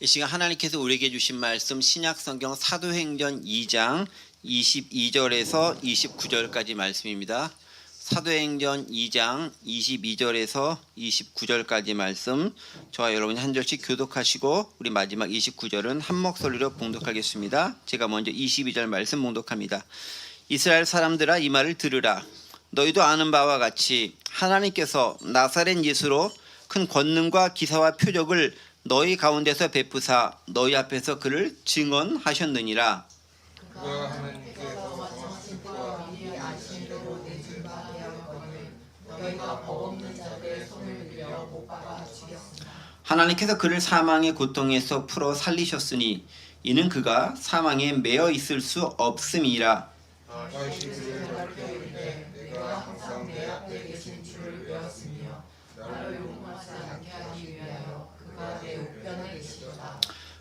이 시간 하나님께서 우리에게 주신 말씀 신약성경 사도행전 2장 22절에서 29절까지 말씀입니다. 사도행전 2장 22절에서 29절까지 말씀, 저와 여러분이 한 절씩 교독하시고 우리 마지막 29절은 한 목소리로 봉독하겠습니다. 제가 먼저 22절 말씀 봉독합니다. 이스라엘 사람들아, 이 말을 들으라. 너희도 아는 바와 같이 하나님께서 나사렛 예수로 큰 권능과 기사와 표적을 너희 가운데서 베푸사 너희 앞에서 그를 증언하셨느니라. 하나님께서 그를 사망의 고통에서 풀어 살리셨으니 이는 그가 사망에 매어 있을 수 없음이라.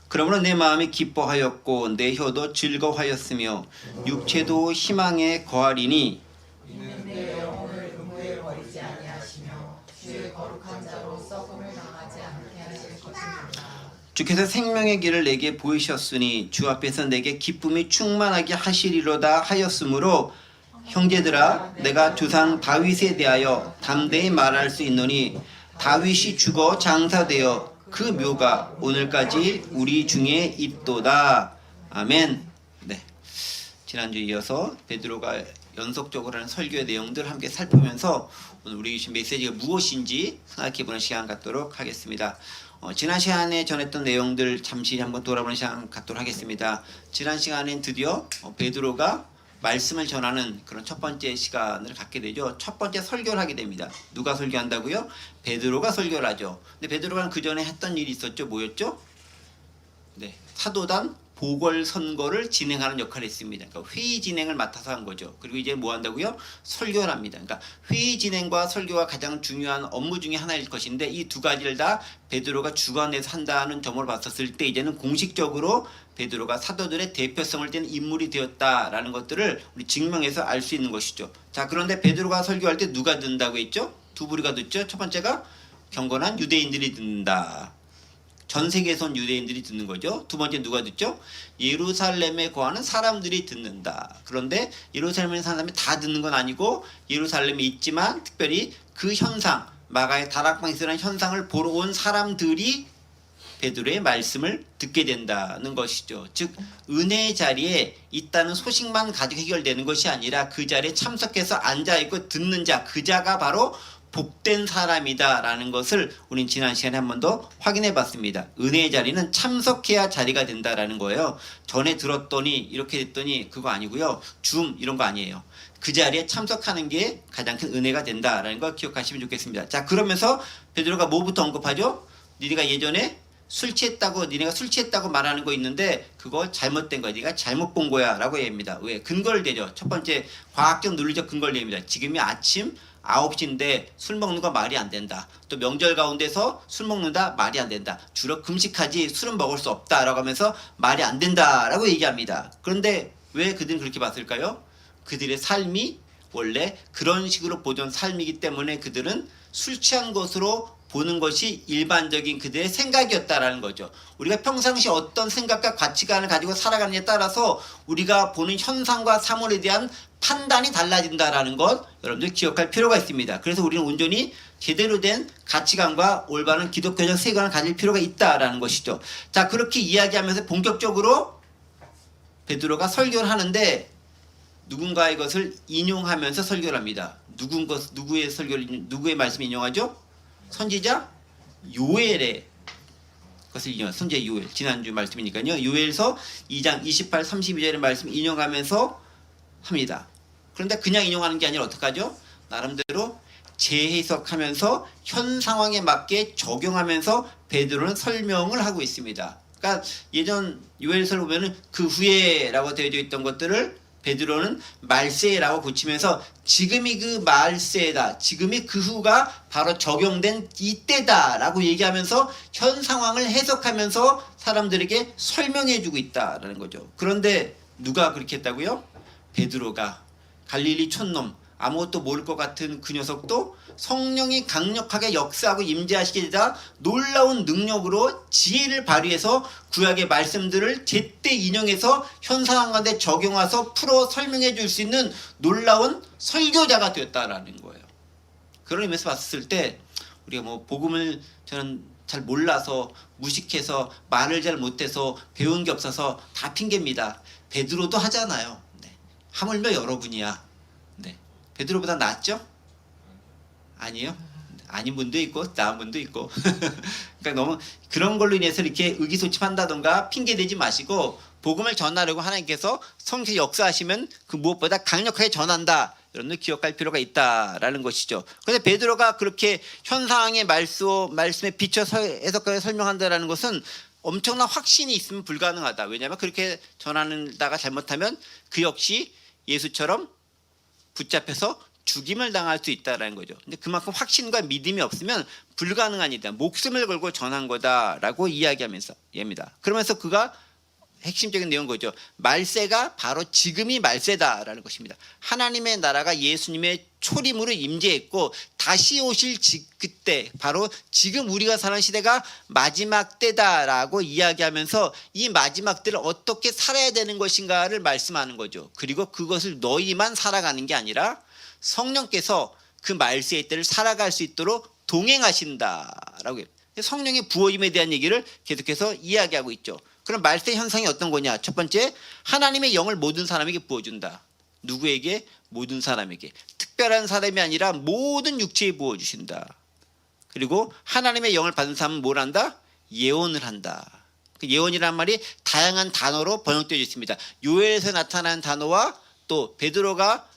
그러므로 내 마음이 기뻐하였고 내 혀도 즐거워하였으며 육체도 희망에 거하리니 이는 내 영혼을 음부에 버리지 아니하시며 주의 거룩한 자로 썩음을 당하지 않게 하실 것입니다. 주께서 생명의 길을 내게 보이셨으니 주 앞에서 내게 기쁨이 충만하게 하시리로다 하였으므로 형제들아, 내가 조상 다윗에 대하여 담대히 말할 수 있노니 다윗이 죽어 장사되어 그 묘가 오늘까지 우리 중에 있도다. 아멘. 네. 지난주에 이어서 베드로가 연속적으로 하는 설교의 내용들 함께 살펴보면서 오늘 우리 주신 메시지가 무엇인지 생각해보는 시간 갖도록 하겠습니다. 지난 시간에 전했던 내용들 잠시 한번 돌아보는 시간 갖도록 하겠습니다. 지난 시간엔 드디어 베드로가 말씀을 전하는 그런 첫 번째 시간을 갖게 되죠. 첫 번째 설교를 하게 됩니다. 누가 설교한다고요? 베드로가 설교를 하죠. 근데 베드로가 그 전에 했던 일이 있었죠. 뭐였죠? 네, 사도단 보궐선거를 진행하는 역할을 했습니다. 그러니까 회의 진행을 맡아서 한 거죠. 그리고 이제 뭐 한다고요? 설교를 합니다. 그러니까 회의 진행과 설교가 가장 중요한 업무 중에 하나일 것인데 이 두 가지를 다 베드로가 주관해서 한다는 점으로 봤었을 때 이제는 공식적으로 베드로가 사도들의 대표성을 띠는 인물이 되었다라는 것들을 우리 증명해서 알 수 있는 것이죠. 자, 그런데 베드로가 설교할 때 누가 듣는다고 했죠? 두 부류가 듣죠. 첫 번째가 경건한 유대인들이 듣는다. 전 세계에서 온 유대인들이 듣는 거죠. 두 번째 누가 듣죠? 예루살렘에 거하는 사람들이 듣는다. 그런데 예루살렘에 사는 사람이 다 듣는 건 아니고 예루살렘에 있지만 특별히 그 현상, 마가의 다락방에 일어난 현상을 보러 온 사람들이 베드로의 말씀을 듣게 된다는 것이죠. 즉 은혜의 자리에 있다는 소식만 가지고 해결되는 것이 아니라 그 자리에 참석해서 앉아있고 듣는 자, 그 자가 바로 복된 사람이다라는 것을 우린 지난 시간에 한 번 더 확인해 봤습니다. 은혜의 자리는 참석해야 자리가 된다라는 거예요. 전에 들었더니 이렇게 됐더니 그거 아니고요. 이런 거 아니에요. 그 자리에 참석하는 게 가장 큰 은혜가 된다라는 걸 기억하시면 좋겠습니다. 자, 그러면서 베드로가 뭐부터 언급하죠? 니네가 예전에 니네가 술 취했다고 말하는 거 있는데 그거 잘못된 거야. 네가 잘못 본 거야 라고 얘기합니다. 왜? 근거를 대죠. 첫 번째 과학적 논리적 근거를 얘기합니다. 지금이 아침 9시인데 술 먹는 거 말이 안 된다. 또 명절 가운데서 술 먹는다? 말이 안 된다. 주로 금식하지 술은 먹을 수 없다 라고 하면서 말이 안 된다 라고 얘기합니다. 그런데 왜 그들은 그렇게 봤을까요? 그들의 삶이 원래 그런 식으로 보던 삶이기 때문에 그들은 술 취한 것으로 보는 것이 일반적인 그들의 생각이었다라는 거죠. 우리가 평상시 어떤 생각과 가치관을 가지고 살아가느냐에 따라서 우리가 보는 현상과 사물에 대한 판단이 달라진다라는 것 여러분들 기억할 필요가 있습니다. 그래서 우리는 온전히 제대로 된 가치관과 올바른 기독교적 세계관을 가질 필요가 있다라는 것이죠. 자, 그렇게 이야기하면서 본격적으로 베드로가 설교를 하는데 누군가의 것을 인용하면서 설교를 합니다. 누구의 말씀 인용하죠? 선지자 요엘의 것을 인용, 선지자 요엘, 지난주 말씀이니까요. 요엘서 2장 28, 32절의 말씀 인용하면서 합니다. 그런데 그냥 인용하는 게 아니라 어떡하죠? 나름대로 재해석하면서 현 상황에 맞게 적용하면서 베드로는 설명을 하고 있습니다. 그러니까 예전 요엘서를 보면은 그 후에라고 되어져 있던 것들을 베드로는 말세라고 고치면서 지금이 그 말세다. 지금이 그 후가 바로 적용된 이때다라고 얘기하면서 현 상황을 해석하면서 사람들에게 설명해주고 있다라는 거죠. 그런데 누가 그렇게 했다고요? 베드로가 갈릴리 촌놈 아무것도 모를 것 같은 그 녀석도 성령이 강력하게 역사하고 임재하시게 되다 놀라운 능력으로 지혜를 발휘해서 구약의 말씀들을 제때 인용해서 현 상황 가운데 적용해서 풀어 설명해 줄 수 있는 놀라운 설교자가 되었다라는 거예요. 그런 의미에서 봤을 때 우리가 뭐 복음을 저는 잘 몰라서 무식해서 말을 잘 못해서 배운 게 없어서 다 핑계입니다. 베드로도 하잖아요. 네. 하물며 여러분이야. 네. 베드로보다 낫죠? 아니에요? 아닌 분도 있고 나은 분도 있고 그러니까 너무 그런 걸로 인해서 이렇게 의기소침한다던가 핑계대지 마시고 복음을 전하려고 하나님께서 성령이 역사하시면 그 무엇보다 강력하게 전한다. 여러분들 기억할 필요가 있다라는 것이죠. 그래서 베드로가 그렇게 현상의 말씀에 비춰서 해석하여 설명한다라는 것은 엄청난 확신이 있으면 불가능하다. 왜냐하면 그렇게 전하다가 잘못하면 그 역시 예수처럼 붙잡혀서 죽임을 당할 수 있다라는 거죠. 근데 그만큼 확신과 믿음이 없으면 불가능한 일이다. 목숨을 걸고 전한 거다라고 이야기하면서 얘입니다. 그러면서 그가 핵심적인 내용은 거죠. 말세가 바로 지금이 말세다라는 것입니다. 하나님의 나라가 예수님의 초림으로 임재했고 다시 오실 그때 바로 지금 우리가 사는 시대가 마지막 때다라고 이야기하면서 이 마지막 때를 어떻게 살아야 되는 것인가를 말씀하는 거죠. 그리고 그것을 너희만 살아가는 게 아니라 성령께서 그 말세의 때를 살아갈 수 있도록 동행하신다라고 해요. 성령의 부어임에 대한 얘기를 계속해서 이야기하고 있죠. 그럼 말세 현상이 어떤 거냐? 첫 번째, 하나님의 영을 모든 사람에게 부어준다. 누구에게? 모든 사람에게. 특별한 사람이 아니라 모든 육체에 부어주신다. 그리고 하나님의 영을 받은 사람은 뭘 한다? 예언을 한다. 그 예언이란 말이 다양한 단어로 번역되어 있습니다. 요엘에서 나타난 단어와 또 베드로가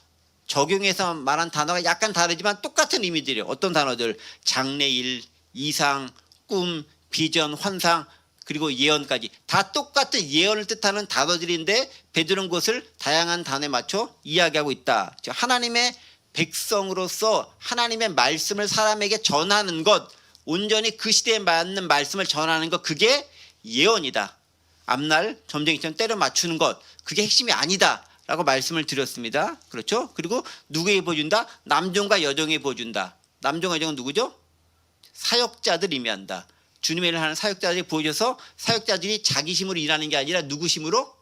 적용해서 말한 단어가 약간 다르지만 똑같은 의미들이에요. 어떤 단어들? 장래일, 이상, 꿈, 비전, 환상, 그리고 예언까지 다 똑같은 예언을 뜻하는 단어들인데 베드로는 그것을 다양한 단어에 맞춰 이야기하고 있다. 즉 하나님의 백성으로서 하나님의 말씀을 사람에게 전하는 것, 온전히 그 시대에 맞는 말씀을 전하는 것, 그게 예언이다. 앞날 점쟁이처럼 때려 맞추는 것, 그게 핵심이 아니다 라고 말씀을 드렸습니다. 그렇죠? 그리고 누구에게 보여준다? 남종과 여종에게 보여준다. 남종과 여종은 누구죠? 사역자들 의미한다. 주님의 일을 하는 사역자들이 보여줘서 사역자들이 자기 힘으로 일하는 게 아니라 누구 힘으로?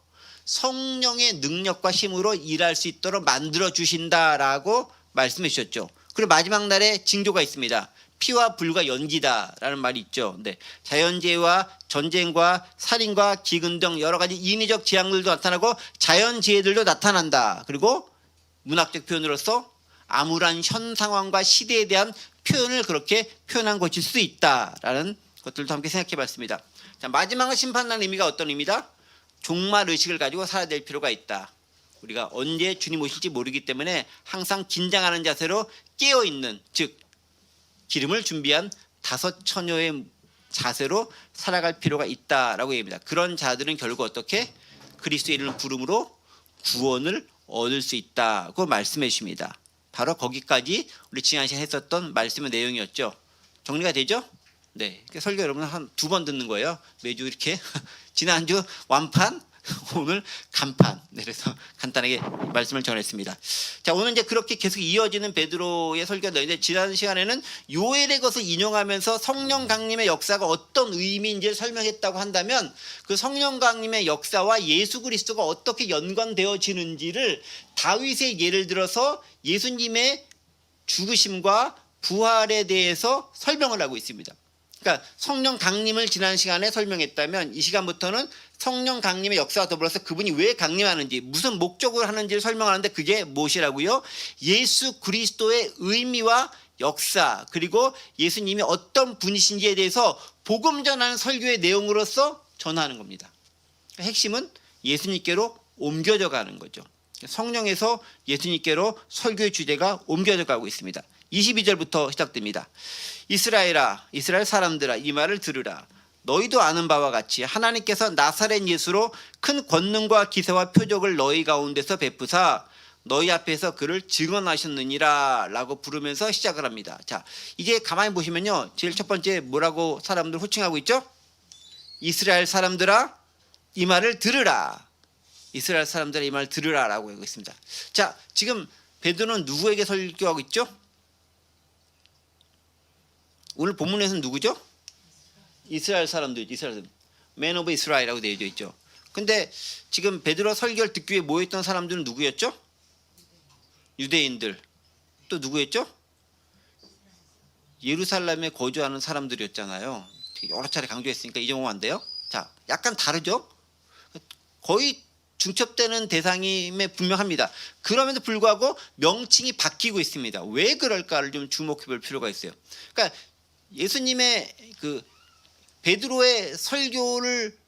성령의 능력과 힘으로 일할 수 있도록 만들어 주신다라고 말씀해 주셨죠. 그리고 마지막 날에 징조가 있습니다. 피와 불과 연기다라는 말이 있죠. 네. 자연재해와 전쟁과 살인과 기근 등 여러 가지 인위적 재앙들도 나타나고 자연재해들도 나타난다. 그리고 문학적 표현으로서 암울한 현 상황과 시대에 대한 표현을 그렇게 표현한 것일 수 있다라는 것들도 함께 생각해 봤습니다. 자, 마지막은 심판하는 의미가 어떤 의미다? 종말 의식을 가지고 살아야 될 필요가 있다. 우리가 언제 주님 오실지 모르기 때문에 항상 긴장하는 자세로 깨어있는, 즉 기름을 준비한 5 처녀의 자세로 살아갈 필요가 있다라고 얘기합니다. 그런 자들은 결국 어떻게? 그리스도의 이름을 부름으로 구원을 얻을 수 있다고 말씀해 주십니다. 바로 거기까지 우리 지난 시간에 했었던 말씀의 내용이었죠. 정리가 되죠? 네, 설교 여러분 한 2번 듣는 거예요. 매주 이렇게 지난주 완판, 오늘 간판. 네, 그래서 간단하게 말씀을 전했습니다. 자, 오늘 이제 그렇게 계속 이어지는 베드로의 설교가 있는데 지난 시간에는 요엘의 것을 인용하면서 성령 강림의 역사가 어떤 의미인지를 설명했다고 한다면 그 성령 강림의 역사와 예수 그리스도가 어떻게 연관되어지는지를 다윗의 예를 들어서 예수님의 죽으심과 부활에 대해서 설명을 하고 있습니다. 그러니까 성령 강림을 지난 시간에 설명했다면 이 시간부터는 성령 강림의 역사와 더불어서 그분이 왜 강림하는지 무슨 목적으로 하는지를 설명하는데 그게 무엇이라고요? 예수 그리스도의 의미와 역사 그리고 예수님이 어떤 분이신지에 대해서 복음 전하는 설교의 내용으로서 전하는 겁니다. 핵심은 예수님께로 옮겨져 가는 거죠. 성령에서 예수님께로 설교의 주제가 옮겨져 가고 있습니다. 22절부터 시작됩니다. 이스라엘아, 이스라엘 사람들아, 이 말을 들으라. 너희도 아는 바와 같이 하나님께서 나사렛 예수로 큰 권능과 기사와 표적을 너희 가운데서 베푸사 너희 앞에서 그를 증언하셨느니라 라고 부르면서 시작을 합니다. 자, 이제 가만히 보시면요, 제일 첫 번째 뭐라고 사람들 호칭하고 있죠? 이스라엘 사람들아, 이 말을 들으라. 이스라엘 사람들아, 이 말을 들으라 라고 하고 있습니다. 자, 지금 베드로는 누구에게 설교하고 있죠? 오늘 본문에서는 누구죠? 이스라엘 사람들, 이스라엘 사람. Man of Israel이라고 되어 있죠. 근데 지금 베드로 설교를 듣기 위해 모였던 사람들은 누구였죠? 유대인들. 또 누구였죠? 예루살렘에 거주하는 사람들이었잖아요. 여러 차례 강조했으니까 잊어먹으면 안 돼요. 자, 약간 다르죠? 거의 중첩되는 대상임에 분명합니다. 그럼에도 불구하고 명칭이 바뀌고 있습니다. 왜 그럴까를 좀 주목해 볼 필요가 있어요. 그러니까 예수님의 그 베드로의 설교를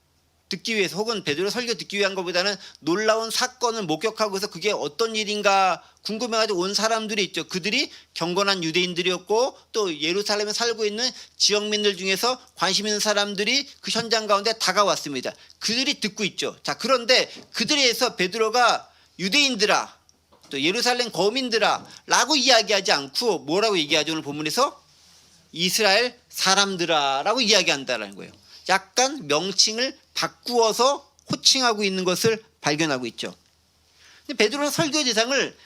듣기 위해서 혹은 베드로 설교 듣기 위한 것보다는 놀라운 사건을 목격하고서 그게 어떤 일인가 궁금해가지고 온 사람들이 있죠. 그들이 경건한 유대인들이었고 또 예루살렘에 살고 있는 지역민들 중에서 관심 있는 사람들이 그 현장 가운데 다가왔습니다. 그들이 듣고 있죠. 자, 그런데 그들에서 베드로가 유대인들아 또 예루살렘 거민들아 라고 이야기하지 않고 뭐라고 얘기하죠? 오늘 본문에서 이스라엘 사람들아 라고 이야기한다는 거예요. 약간 명칭을 바꾸어서 호칭하고 있는 것을 발견하고 있죠. 근데 베드로는 설교 대상을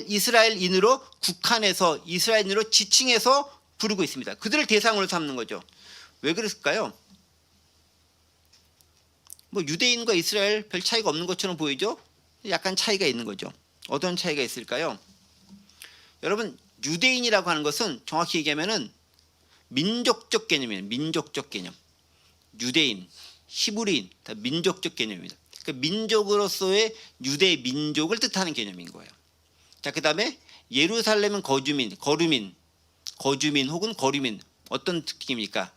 이스라엘인으로 국한해서 이스라엘인으로 지칭해서 부르고 있습니다. 그들을 대상으로 삼는 거죠. 왜 그랬을까요? 뭐 유대인과 이스라엘 별 차이가 없는 것처럼 보이죠? 약간 차이가 있는 거죠. 어떤 차이가 있을까요? 여러분, 유대인이라고 하는 것은 정확히 얘기하면은 민족적 개념이에요. 민족적 개념. 유대인, 히브리인 다 민족적 개념입니다. 그러니까 민족으로서의 유대 민족을 뜻하는 개념인 거예요. 자, 그다음에 예루살렘은 거주민 혹은 거류민 어떤 특징입니까?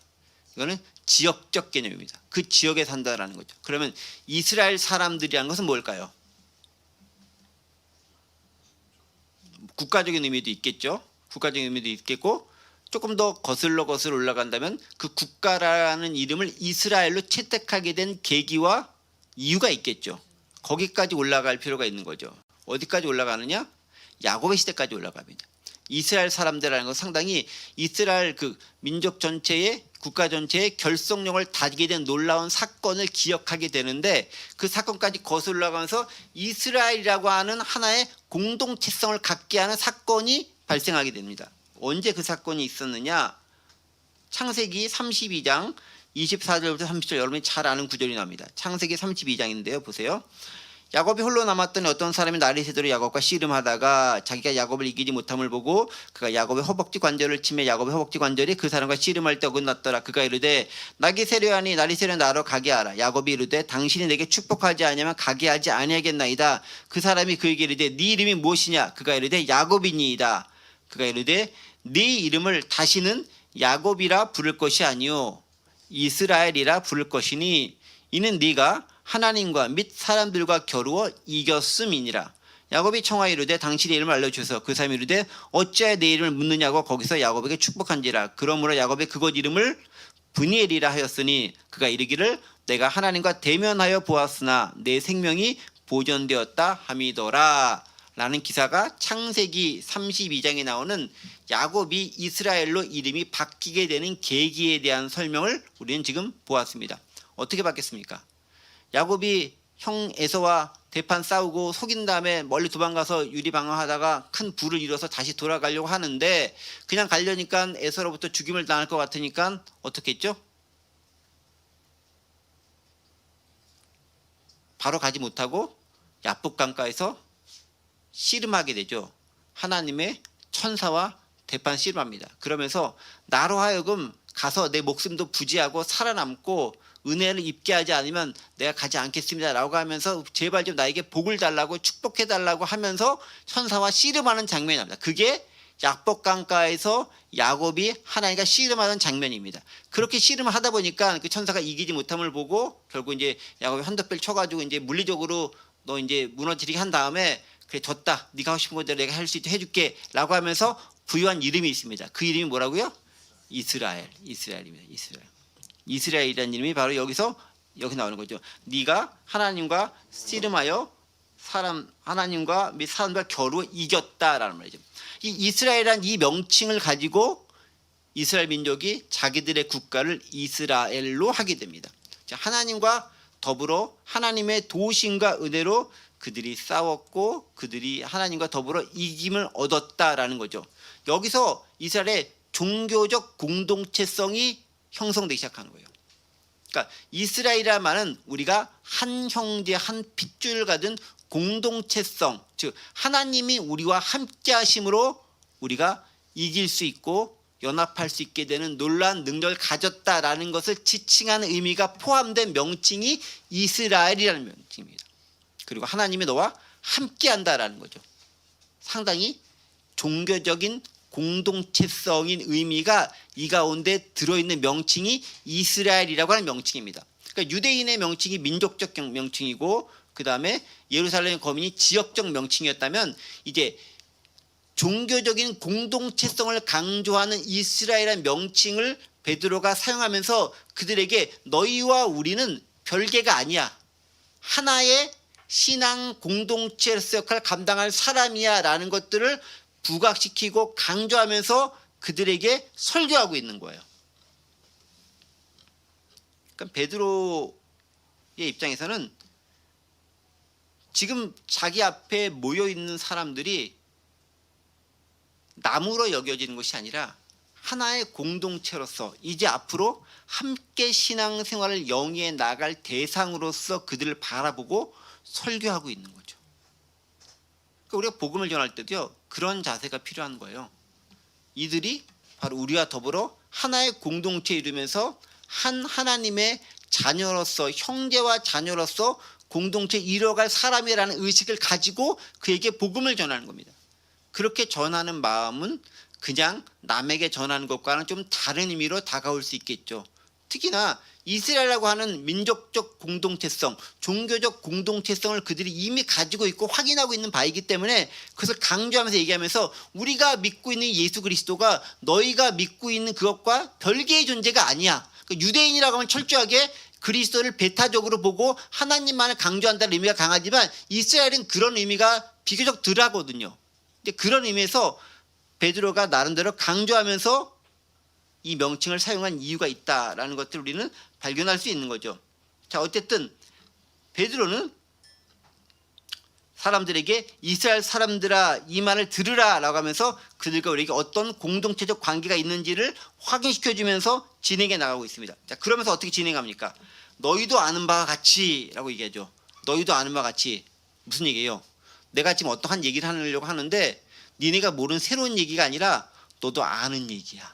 이거는 지역적 개념입니다. 그 지역에 산다라는 거죠. 그러면 이스라엘 사람들이라는 것은 뭘까요? 국가적인 의미도 있겠죠. 국가적인 의미도 있겠고 조금 더 거슬러 올라간다면 그 국가라는 이름을 이스라엘로 채택하게 된 계기와 이유가 있겠죠. 거기까지 올라갈 필요가 있는 거죠. 어디까지 올라가느냐? 야곱의 시대까지 올라갑니다. 이스라엘 사람들이라는 건 상당히 이스라엘 그 민족 전체의 국가 전체의 결속력을 다지게 된 놀라운 사건을 기억하게 되는데 그 사건까지 거슬러 올라가면서 이스라엘이라고 하는 하나의 공동체성을 갖게 하는 사건이 발생하게 됩니다. 언제 그 사건이 있었느냐? 창세기 32장 24절부터 30절 여러분이 잘 아는 구절이 나옵니다. 창세기 32장인데요. 보세요. 야곱이 홀로 남았더니 어떤 사람이 날이 새도록 야곱과 씨름하다가 자기가 야곱을 이기지 못함을 보고 그가 야곱의 허벅지 관절을 치매 야곱의 허벅지 관절이 그 사람과 씨름할 때 어긋났더라. 그가 이르되 날이 새려하니 날이 새려 나로 가게 하라. 야곱이 이르되 당신이 내게 축복하지 아니하면 가게 하지 아니하겠나이다. 그 사람이 그에게 이르되 네 이름이 무엇이냐? 그가 이르되 야곱이니이다. 그가 이르되 네 이름을 다시는 야곱이라 부를 것이 아니요 이스라엘이라 부를 것이니 이는 네가 하나님과 및 사람들과 겨루어 이겼음이니라. 야곱이 청하여 이르되 당신의 이름을 알려주소서. 그 사람이 이르되 어찌하여 내 이름을 묻느냐고 거기서 야곱에게 축복한지라. 그러므로 야곱이 그곳 이름을 브니엘이라 하였으니 그가 이르기를 내가 하나님과 대면하여 보았으나 내 생명이 보존되었다 함이더라. 라는 기사가 창세기 32장에 나오는 야곱이 이스라엘로 이름이 바뀌게 되는 계기에 대한 설명을 우리는 지금 보았습니다. 어떻게 바뀌었습니까? 야곱이 형 에서와 대판 싸우고 속인 다음에 멀리 도망가서 유리방어하다가 큰 부를 이뤄서 다시 돌아가려고 하는데 그냥 가려니까 에서로부터 죽임을 당할 것 같으니까 어떻게 했죠? 바로 가지 못하고 야복강가에서 씨름하게 되죠. 하나님의 천사와 대판 씨름합니다. 그러면서 나로 하여금 가서 내 목숨도 부지하고 살아남고 은혜를 입게 하지 않으면 내가 가지 않겠습니다 라고 하면서 제발 좀 나에게 복을 달라고 축복해 달라고 하면서 천사와 씨름하는 장면이 납니다. 그게 야복강가에서 야곱이 하나님과 씨름하는 장면입니다. 그렇게 씨름을 하다 보니까 그 천사가 이기지 못함을 보고 결국 이제 야곱이 한덕배를 쳐가지고 이제 물리적으로 너 이제 무너지게 한 다음에 그래 졌다. 네가 하고 싶은 것대로 내가 할 수 있도록 해줄게 라고 하면서 부여한 이름이 있습니다. 그 이름이 뭐라고요? 이스라엘입니다. 이스라엘이라는 이름이 바로 여기 나오는 거죠. 네가 하나님과 씨름하여 하나님과 및 사람과 겨루 이겼다라는 말이죠. 이 이스라엘이라는 이 명칭을 가지고 이스라엘 민족이 자기들의 국가를 이스라엘로 하게 됩니다. 하나님과 더불어 하나님의 도우심과 은혜로 그들이 싸웠고 그들이 하나님과 더불어 이김을 얻었다라는 거죠. 여기서 이스라엘의 종교적 공동체성이 형성되기 시작하는 거예요. 그러니까 이스라엘이라는 말은 우리가 한 형제 한 핏줄 같은 공동체성, 즉 하나님이 우리와 함께 하심으로 우리가 이길 수 있고 연합할 수 있게 되는 놀라운 능력을 가졌다라는 것을 지칭하는 의미가 포함된 명칭이 이스라엘이라는 명칭입니다. 그리고 하나님이 너와 함께 한다라는 거죠. 상당히 종교적인 공동체성인 의미가 이 가운데 들어있는 명칭이 이스라엘이라고 하는 명칭입니다. 그러니까 유대인의 명칭이 민족적 명칭이고 그 다음에 예루살렘 거민이 지역적 명칭이었다면 이제 종교적인 공동체성을 강조하는 이스라엘이라는 명칭을 베드로가 사용하면서 그들에게 너희와 우리는 별개가 아니야. 하나의 신앙 공동체로서 역할을 감당할 사람이야 라는 것들을 부각시키고 강조하면서 그들에게 설교하고 있는 거예요. 그러니까 베드로의 입장에서는 지금 자기 앞에 모여있는 사람들이 남으로 여겨지는 것이 아니라 하나의 공동체로서 이제 앞으로 함께 신앙생활을 영위해 나갈 대상으로서 그들을 바라보고 설교하고 있는 거죠. 그러니까 우리가 복음을 전할 때도요, 그런 자세가 필요한 거예요. 이들이 바로 우리와 더불어 하나의 공동체에 이루면서 한 하나님의 자녀로서, 형제와 자녀로서 공동체에 이뤄갈 사람이라는 의식을 가지고 그에게 복음을 전하는 겁니다. 그렇게 전하는 마음은 그냥 남에게 전하는 것과는 좀 다른 의미로 다가올 수 있겠죠. 특히나 이스라엘이라고 하는 민족적 공동체성, 종교적 공동체성을 그들이 이미 가지고 있고 확인하고 있는 바이기 때문에 그것을 강조하면서 얘기하면서 우리가 믿고 있는 예수 그리스도가 너희가 믿고 있는 그것과 별개의 존재가 아니야. 그러니까 유대인이라고 하면 철저하게 그리스도를 배타적으로 보고 하나님만을 강조한다는 의미가 강하지만 이스라엘은 그런 의미가 비교적 덜하거든요. 근데 그런 의미에서 베드로가 나름대로 강조하면서 이 명칭을 사용한 이유가 있다라는 것들을 우리는 발견할 수 있는 거죠. 자, 어쨌든 베드로는 사람들에게 이스라엘 사람들아 이 말을 들으라 라고 하면서 그들과 우리에게 어떤 공동체적 관계가 있는지를 확인시켜주면서 진행해 나가고 있습니다. 자, 그러면서 어떻게 진행합니까? 너희도 아는 바와 같이 라고 얘기하죠. 너희도 아는 바와 같이. 무슨 얘기예요? 내가 지금 어떠한 얘기를 하려고 하는데 니네가 모르는 새로운 얘기가 아니라 너도 아는 얘기야.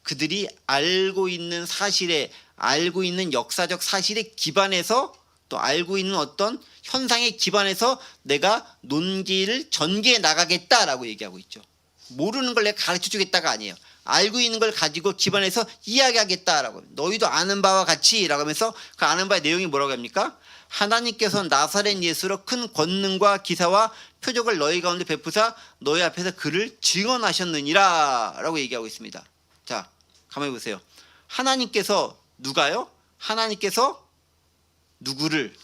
그들이 알고 있는 사실에, 알고 있는 역사적 사실에 기반해서 또 알고 있는 어떤 현상에 기반해서 내가 논기를 전개해 나가겠다라고 얘기하고 있죠. 모르는 걸 내가 가르쳐 주겠다가 아니에요. 알고 있는 걸 가지고 기반해서 이야기하겠다라고. 너희도 아는 바와 같이 라고 하면서 그 아는 바의 내용이 뭐라고 합니까? 하나님께서 나사렛 예수로 큰 권능과 기사와 표적을 너희 가운데 베푸사 너희 앞에서 그를 증언하셨느니라 라고 얘기하고 있습니다. 자, 가만히 보세요. 하나님께서 누가요? 하나님께서 누구를?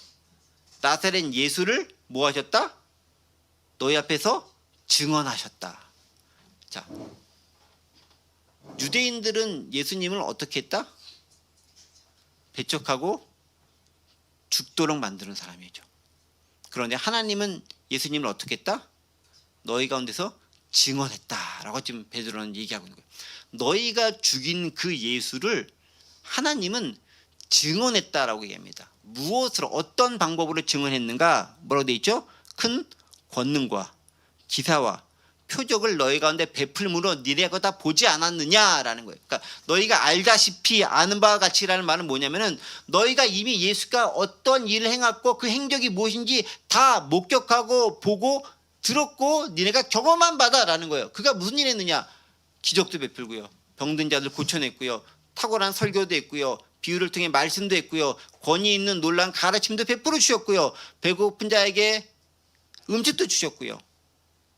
나사렛 예수를 뭐 하셨다? 너희 앞에서 증언하셨다. 자, 유대인들은 예수님을 어떻게 했다? 배척하고 죽도록 만드는 사람이죠. 그런데 하나님은 예수님을 어떻게 했다? 너희 가운데서 증언했다라고 지금 베드로는 얘기하고 있는 거예요. 너희가 죽인 그 예수를 하나님은 증언했다라고 얘기합니다. 무엇으로 어떤 방법으로 증언했는가? 뭐라고 돼 있죠? 큰 권능과 기사와 표적을 너희 가운데 베풀므로 니네가 다 보지 않았느냐라는 거예요. 그러니까 너희가 알다시피 아는 바와 같이라는 말은 뭐냐면은 너희가 이미 예수가 어떤 일을 행했고 그 행적이 무엇인지 다 목격하고 보고 들었고 니네가 경험한 바다라는 거예요. 그가 무슨 일 했느냐? 기적도 베풀고요. 병든 자들 고쳐냈고요. 탁월한 설교도 했고요. 비유를 통해 말씀도 했고요. 권위 있는 놀라운 가르침도 베풀어 주셨고요. 배고픈 자에게 음식도 주셨고요.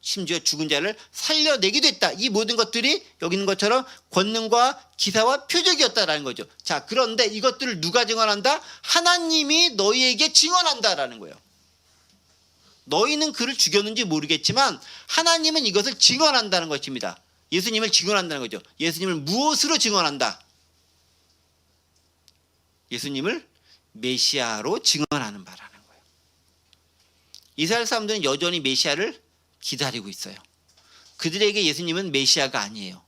심지어 죽은 자를 살려내기도 했다. 이 모든 것들이 여기 있는 것처럼 권능과 기사와 표적이었다라는 거죠. 자, 그런데 이것들을 누가 증언한다? 하나님이 너희에게 증언한다라는 거예요. 너희는 그를 죽였는지 모르겠지만 하나님은 이것을 증언한다는 것입니다. 예수님을 증언한다는 거죠. 예수님을 무엇으로 증언한다? 예수님을 메시아로 증언하는 바라는 거예요. 이스라엘 사람들은 여전히 메시아를 기다리고 있어요. 그들에게 예수님은 메시아가 아니에요.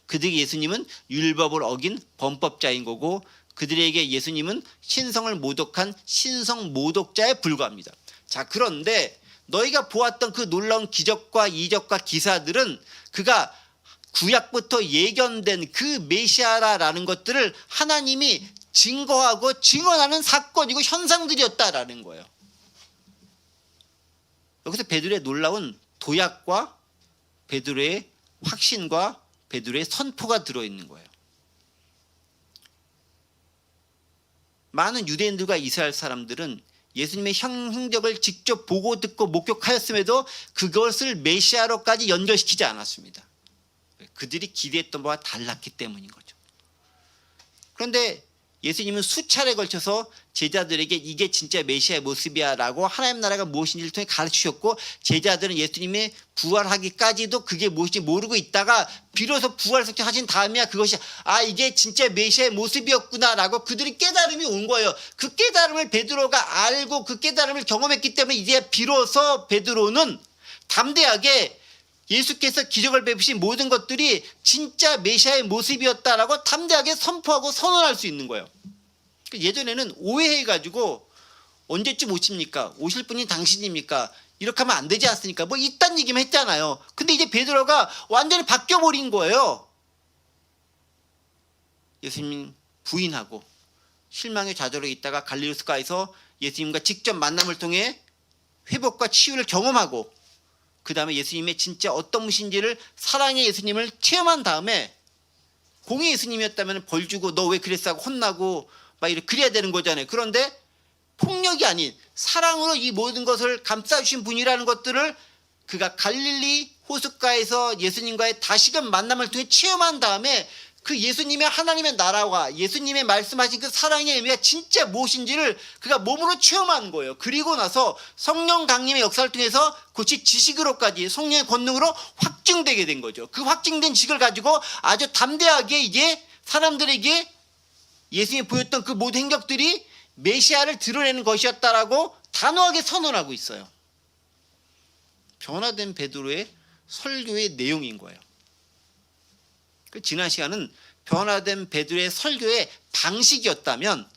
그들에게 예수님은 율법을 어긴 범법자인 거고, 그들에게 예수님은 신성을 모독한 신성 모독자에 불과합니다. 자, 그런데 너희가 보았던 그 놀라운 기적과 이적과 기사들은 그가 구약부터 예견된 그 메시아라는 것들을 하나님이 증거하고 증언하는 사건이고 현상들이었다라는 거예요. 여기서 베드로의 놀라운 도약과 베드로의 확신과 베드로의 선포가 들어있는 거예요. 많은 유대인들과 이스라엘 사람들은 예수님의 행적을 직접 보고 듣고 목격하였음에도 그것을 메시아로까지 연결시키지 않았습니다. 그들이 기대했던 바와 달랐기 때문인 거죠. 그런데 예수님은 수차례 걸쳐서 제자들에게 이게 진짜 메시아의 모습이야 라고 하나님 나라가 무엇인지를 통해 가르치셨고, 제자들은 예수님의 부활하기까지도 그게 무엇인지 모르고 있다가 비로소 부활하신 다음에야 그것이 이게 진짜 메시아의 모습이었구나 라고 그들이 깨달음이 온 거예요. 그 깨달음을 베드로가 알고 그 깨달음을 경험했기 때문에 이제 비로소 베드로는 담대하게 예수께서 기적을 베푸신 모든 것들이 진짜 메시아의 모습이었다라고 담대하게 선포하고 선언할 수 있는 거예요. 예전에는 오해해가지고 언제쯤 오십니까? 오실 분이 당신입니까? 이렇게 하면 안 되지 않습니까? 뭐 이딴 얘기만 했잖아요. 근데 이제 베드로가 완전히 바뀌어버린 거예요. 예수님 부인하고 실망의 좌절에 있다가 갈릴리가에서 예수님과 직접 만남을 통해 회복과 치유를 경험하고, 그 다음에 예수님의 진짜 어떤 분이신지를, 사랑의 예수님을 체험한 다음에, 공의 예수님이었다면 벌 주고 너 왜 그랬어 하고 혼나고 막 이렇게 그래야 되는 거잖아요. 그런데 폭력이 아닌 사랑으로 이 모든 것을 감싸주신 분이라는 것들을 그가 갈릴리 호숫가에서 예수님과의 다시금 만남을 통해 체험한 다음에 그 예수님의 하나님의 나라와 예수님의 말씀하신 그 사랑의 의미가 진짜 무엇인지를 그가 몸으로 체험한 거예요. 그리고 나서 성령 강림의 역사를 통해서 그것이 지식으로까지 성령의 권능으로 확증되게 된 거죠. 그 확증된 지식을 가지고 아주 담대하게 이제 사람들에게 예수님이 보였던 그 모든 행적들이 메시아를 드러내는 것이었다라고 단호하게 선언하고 있어요. 변화된 베드로의 설교의 내용인 거예요. 지난 시간은 변화된 베드로의 설교의 방식이었다면,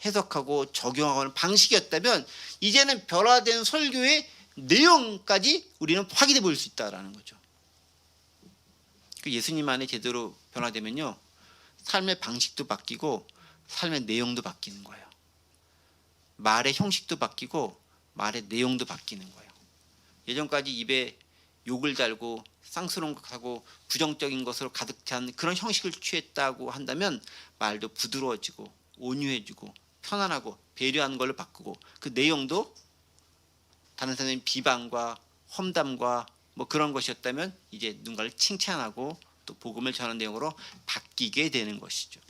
해석하고 적용하는 방식이었다면, 이제는 변화된 설교의 내용까지 우리는 확인해 볼 수 있다는 거죠. 예수님 안에 제대로 변화되면요, 삶의 방식도 바뀌고 삶의 내용도 바뀌는 거예요. 말의 형식도 바뀌고 말의 내용도 바뀌는 거예요. 예전까지 입에 욕을 달고 쌍스러운 것하고 부정적인 것으로 가득 찬 그런 형식을 취했다고 한다면 말도 부드러워지고 온유해지고 편안하고 배려하는 걸로 바꾸고, 그 내용도 다른 사람의 비방과 험담과 뭐 그런 것이었다면 이제 누군가를 칭찬하고 또 복음을 전하는 내용으로 바뀌게 되는 것이죠.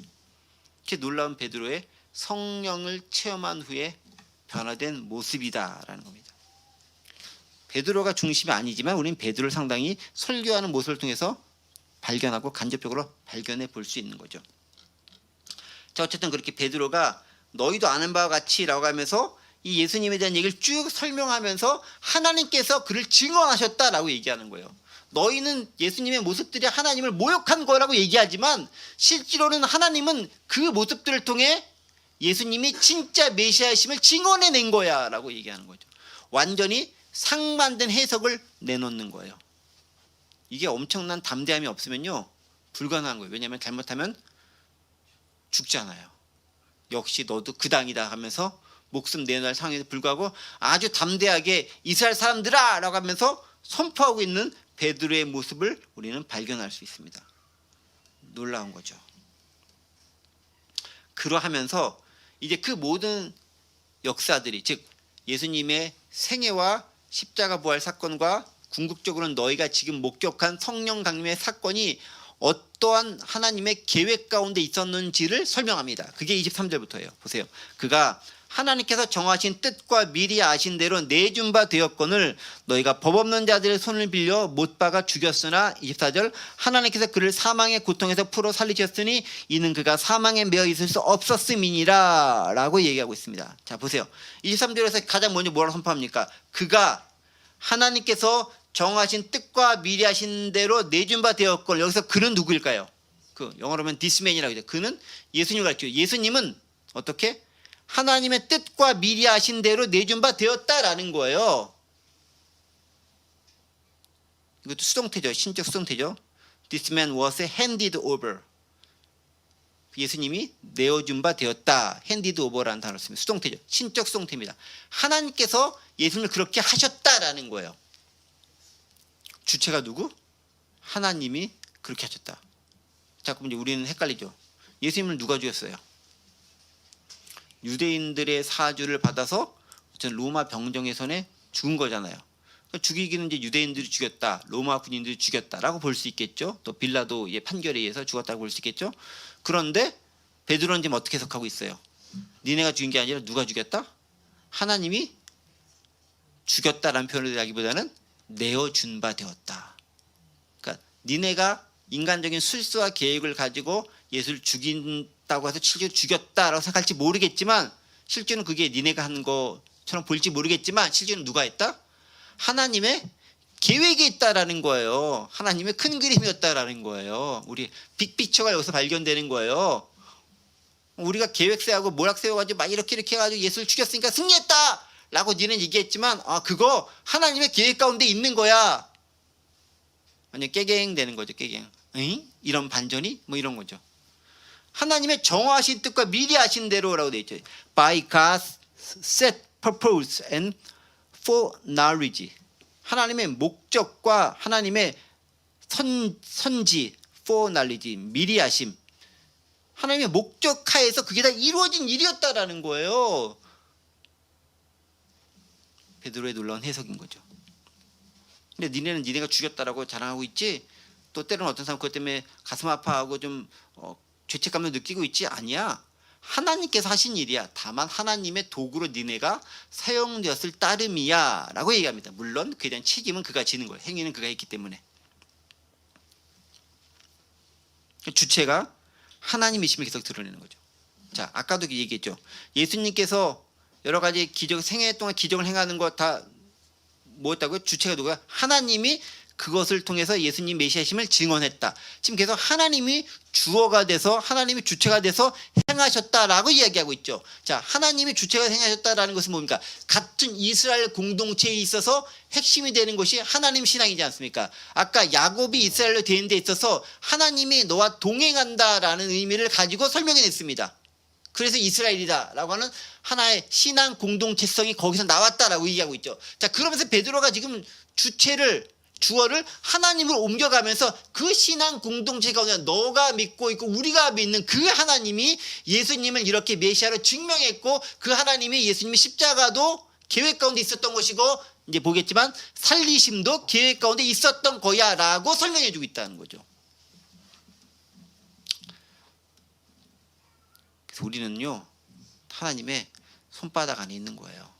이렇게 놀라운 베드로의 성령을 체험한 후에 변화된 모습이다라는 겁니다. 베드로가 중심이 아니지만 우리는 베드로를 상당히 설교하는 모습을 통해서 발견하고 간접적으로 발견해 볼 수 있는 거죠. 자, 어쨌든 그렇게 베드로가 너희도 아는 바와 같이라고 하면서 이 예수님에 대한 얘기를 쭉 설명하면서 하나님께서 그를 증언하셨다라고 얘기하는 거예요. 너희는 예수님의 모습들이 하나님을 모욕한 거라고 얘기하지만 실제로는 하나님은 그 모습들을 통해 예수님이 진짜 메시아이심을 증언해낸 거야 라고 얘기하는 거죠. 완전히 상반된 해석을 내놓는 거예요. 이게 엄청난 담대함이 없으면요 불가능한 거예요. 왜냐하면 잘못하면 죽잖아요. 역시 너도 그 당이다 하면서 목숨 내놓을 상황에도 불구하고 아주 담대하게 이스라엘 사람들아 라고 하면서 선포하고 있는 베드로의 모습을 우리는 발견할 수 있습니다. 놀라운 거죠. 그러하면서 이제 그 모든 역사들이, 즉 예수님의 생애와 십자가 부활 사건과 궁극적으로는 너희가 지금 목격한 성령 강림의 사건이 어떠한 하나님의 계획 가운데 있었는지를 설명합니다. 그게 23절부터예요. 보세요. 그가 하나님께서 정하신 뜻과 미리 아신 대로 내준 바 되었거늘 너희가 법 없는 자들의 손을 빌려 못 박아 죽였으나 24절 하나님께서 그를 사망의 고통에서 풀어 살리셨으니 이는 그가 사망에 매어 있을 수 없었음이니라 라고 얘기하고 있습니다. 자 보세요. 23절에서 가장 먼저 뭐라고 선포합니까? 그가 하나님께서 정하신 뜻과 미리 하신 대로 내준 바 되었거늘 여기서 그는 누구일까요? 그 영어로 하면 this man이라고 하죠. 그는 예수님을 가르쳐요. 예수님은 어떻게? 하나님의 뜻과 미리 하신 대로 내준 바 되었다라는 거예요. 이것도 수동태죠. 신적 수동태죠. This man was handed over. 예수님이 내어준 바 되었다. handed over라는 단어를 씁니다. 수동태죠. 신적 수동태입니다. 하나님께서 예수님을 그렇게 하셨다라는 거예요. 주체가 누구? 하나님이 그렇게 하셨다. 자꾸 이제 우리는 헷갈리죠. 예수님을 누가 죽였어요? 유대인들의 사주를 받아서 로마 병정의 손에 죽은 거잖아요. 죽이기는 이제 유대인들이 죽였다, 로마 군인들이 죽였다라고 볼 수 있겠죠. 또 빌라도 판결에 의해서 죽었다고 볼 수 있겠죠. 그런데 베드로는 지금 어떻게 해석하고 있어요? 니네가 죽인 게 아니라 누가 죽였다? 하나님이 죽였다라는 표현을 하기보다는 내어준 바 되었다. 그러니까 니네가 인간적인 술수와 계획을 가지고 예수를 죽인다고 해서 실제로 죽였다라고 생각할지 모르겠지만 실제로는 그게 니네가 한 것처럼 보일지 모르겠지만 실제로는 누가 했다? 하나님의 계획이 있다라는 거예요. 하나님의 큰 그림이었다라는 거예요. 우리 빅피처가 여기서 발견되는 거예요. 우리가 계획 세우고 모략 세워가지고 막 이렇게 해가지고 예수를 죽였으니까 승리했다 라고 니는 얘기했지만 그거 하나님의 계획 가운데 있는 거야. 완전 깨갱 되는 거죠. 깨갱. 응? 이런 반전이 뭐 이런 거죠. 하나님의 정하신 뜻과 미리 하신 대로라고 되어 있죠. By God's set purpose and foreknowledge. 하나님의 목적과 하나님의 선지 foreknowledge 미리 하심. 하나님의 목적 하에서 그게 다 이루어진 일이었다라는 거예요. 베드로의 놀라운 해석인 거죠. 근데 니네는 니네가 죽였다라고 자랑하고 있지. 또 때로는 어떤 사람 그것 때문에 가슴 아파하고 좀 죄책감을 느끼고 있지. 아니야. 하나님께서 하신 일이야. 다만 하나님의 도구로 니네가 사용되었을 따름이야 라고 얘기합니다. 물론 그에 대한 책임은 그가 지는 거예요. 행위는 그가 했기 때문에. 주체가 하나님이심을 계속 드러내는 거죠. 자, 아까도 얘기했죠. 예수님께서 여러 가지 생애 동안 기적을 행하는 거 다 뭐였다고요? 주체가 누구야? 하나님이 그것을 통해서 예수님 메시아심을 증언했다. 지금 계속 하나님이 주어가 돼서 하나님이 주체가 돼서 행하셨다라고 이야기하고 있죠. 자, 하나님이 주체가 행하셨다라는 것은 뭡니까? 같은 이스라엘 공동체에 있어서 핵심이 되는 것이 하나님 신앙이지 않습니까? 아까 야곱이 이스라엘로 되는 데 있어서 하나님이 너와 동행한다라는 의미를 가지고 설명해냈습니다. 그래서 이스라엘이다라고 하는 하나의 신앙 공동체성이 거기서 나왔다라고 얘기하고 있죠. 자, 그러면서 베드로가 지금 주어를 하나님으로 옮겨가면서 그 신앙 공동체 가운데 너가 믿고 있고 우리가 믿는 그 하나님이 예수님을 이렇게 메시아로 증명했고 그 하나님이 예수님의 십자가도 계획 가운데 있었던 것이고 이제 보겠지만 살리심도 계획 가운데 있었던 거야 라고 설명해주고 있다는 거죠. 그래서 우리는요 하나님의 손바닥 안에 있는 거예요.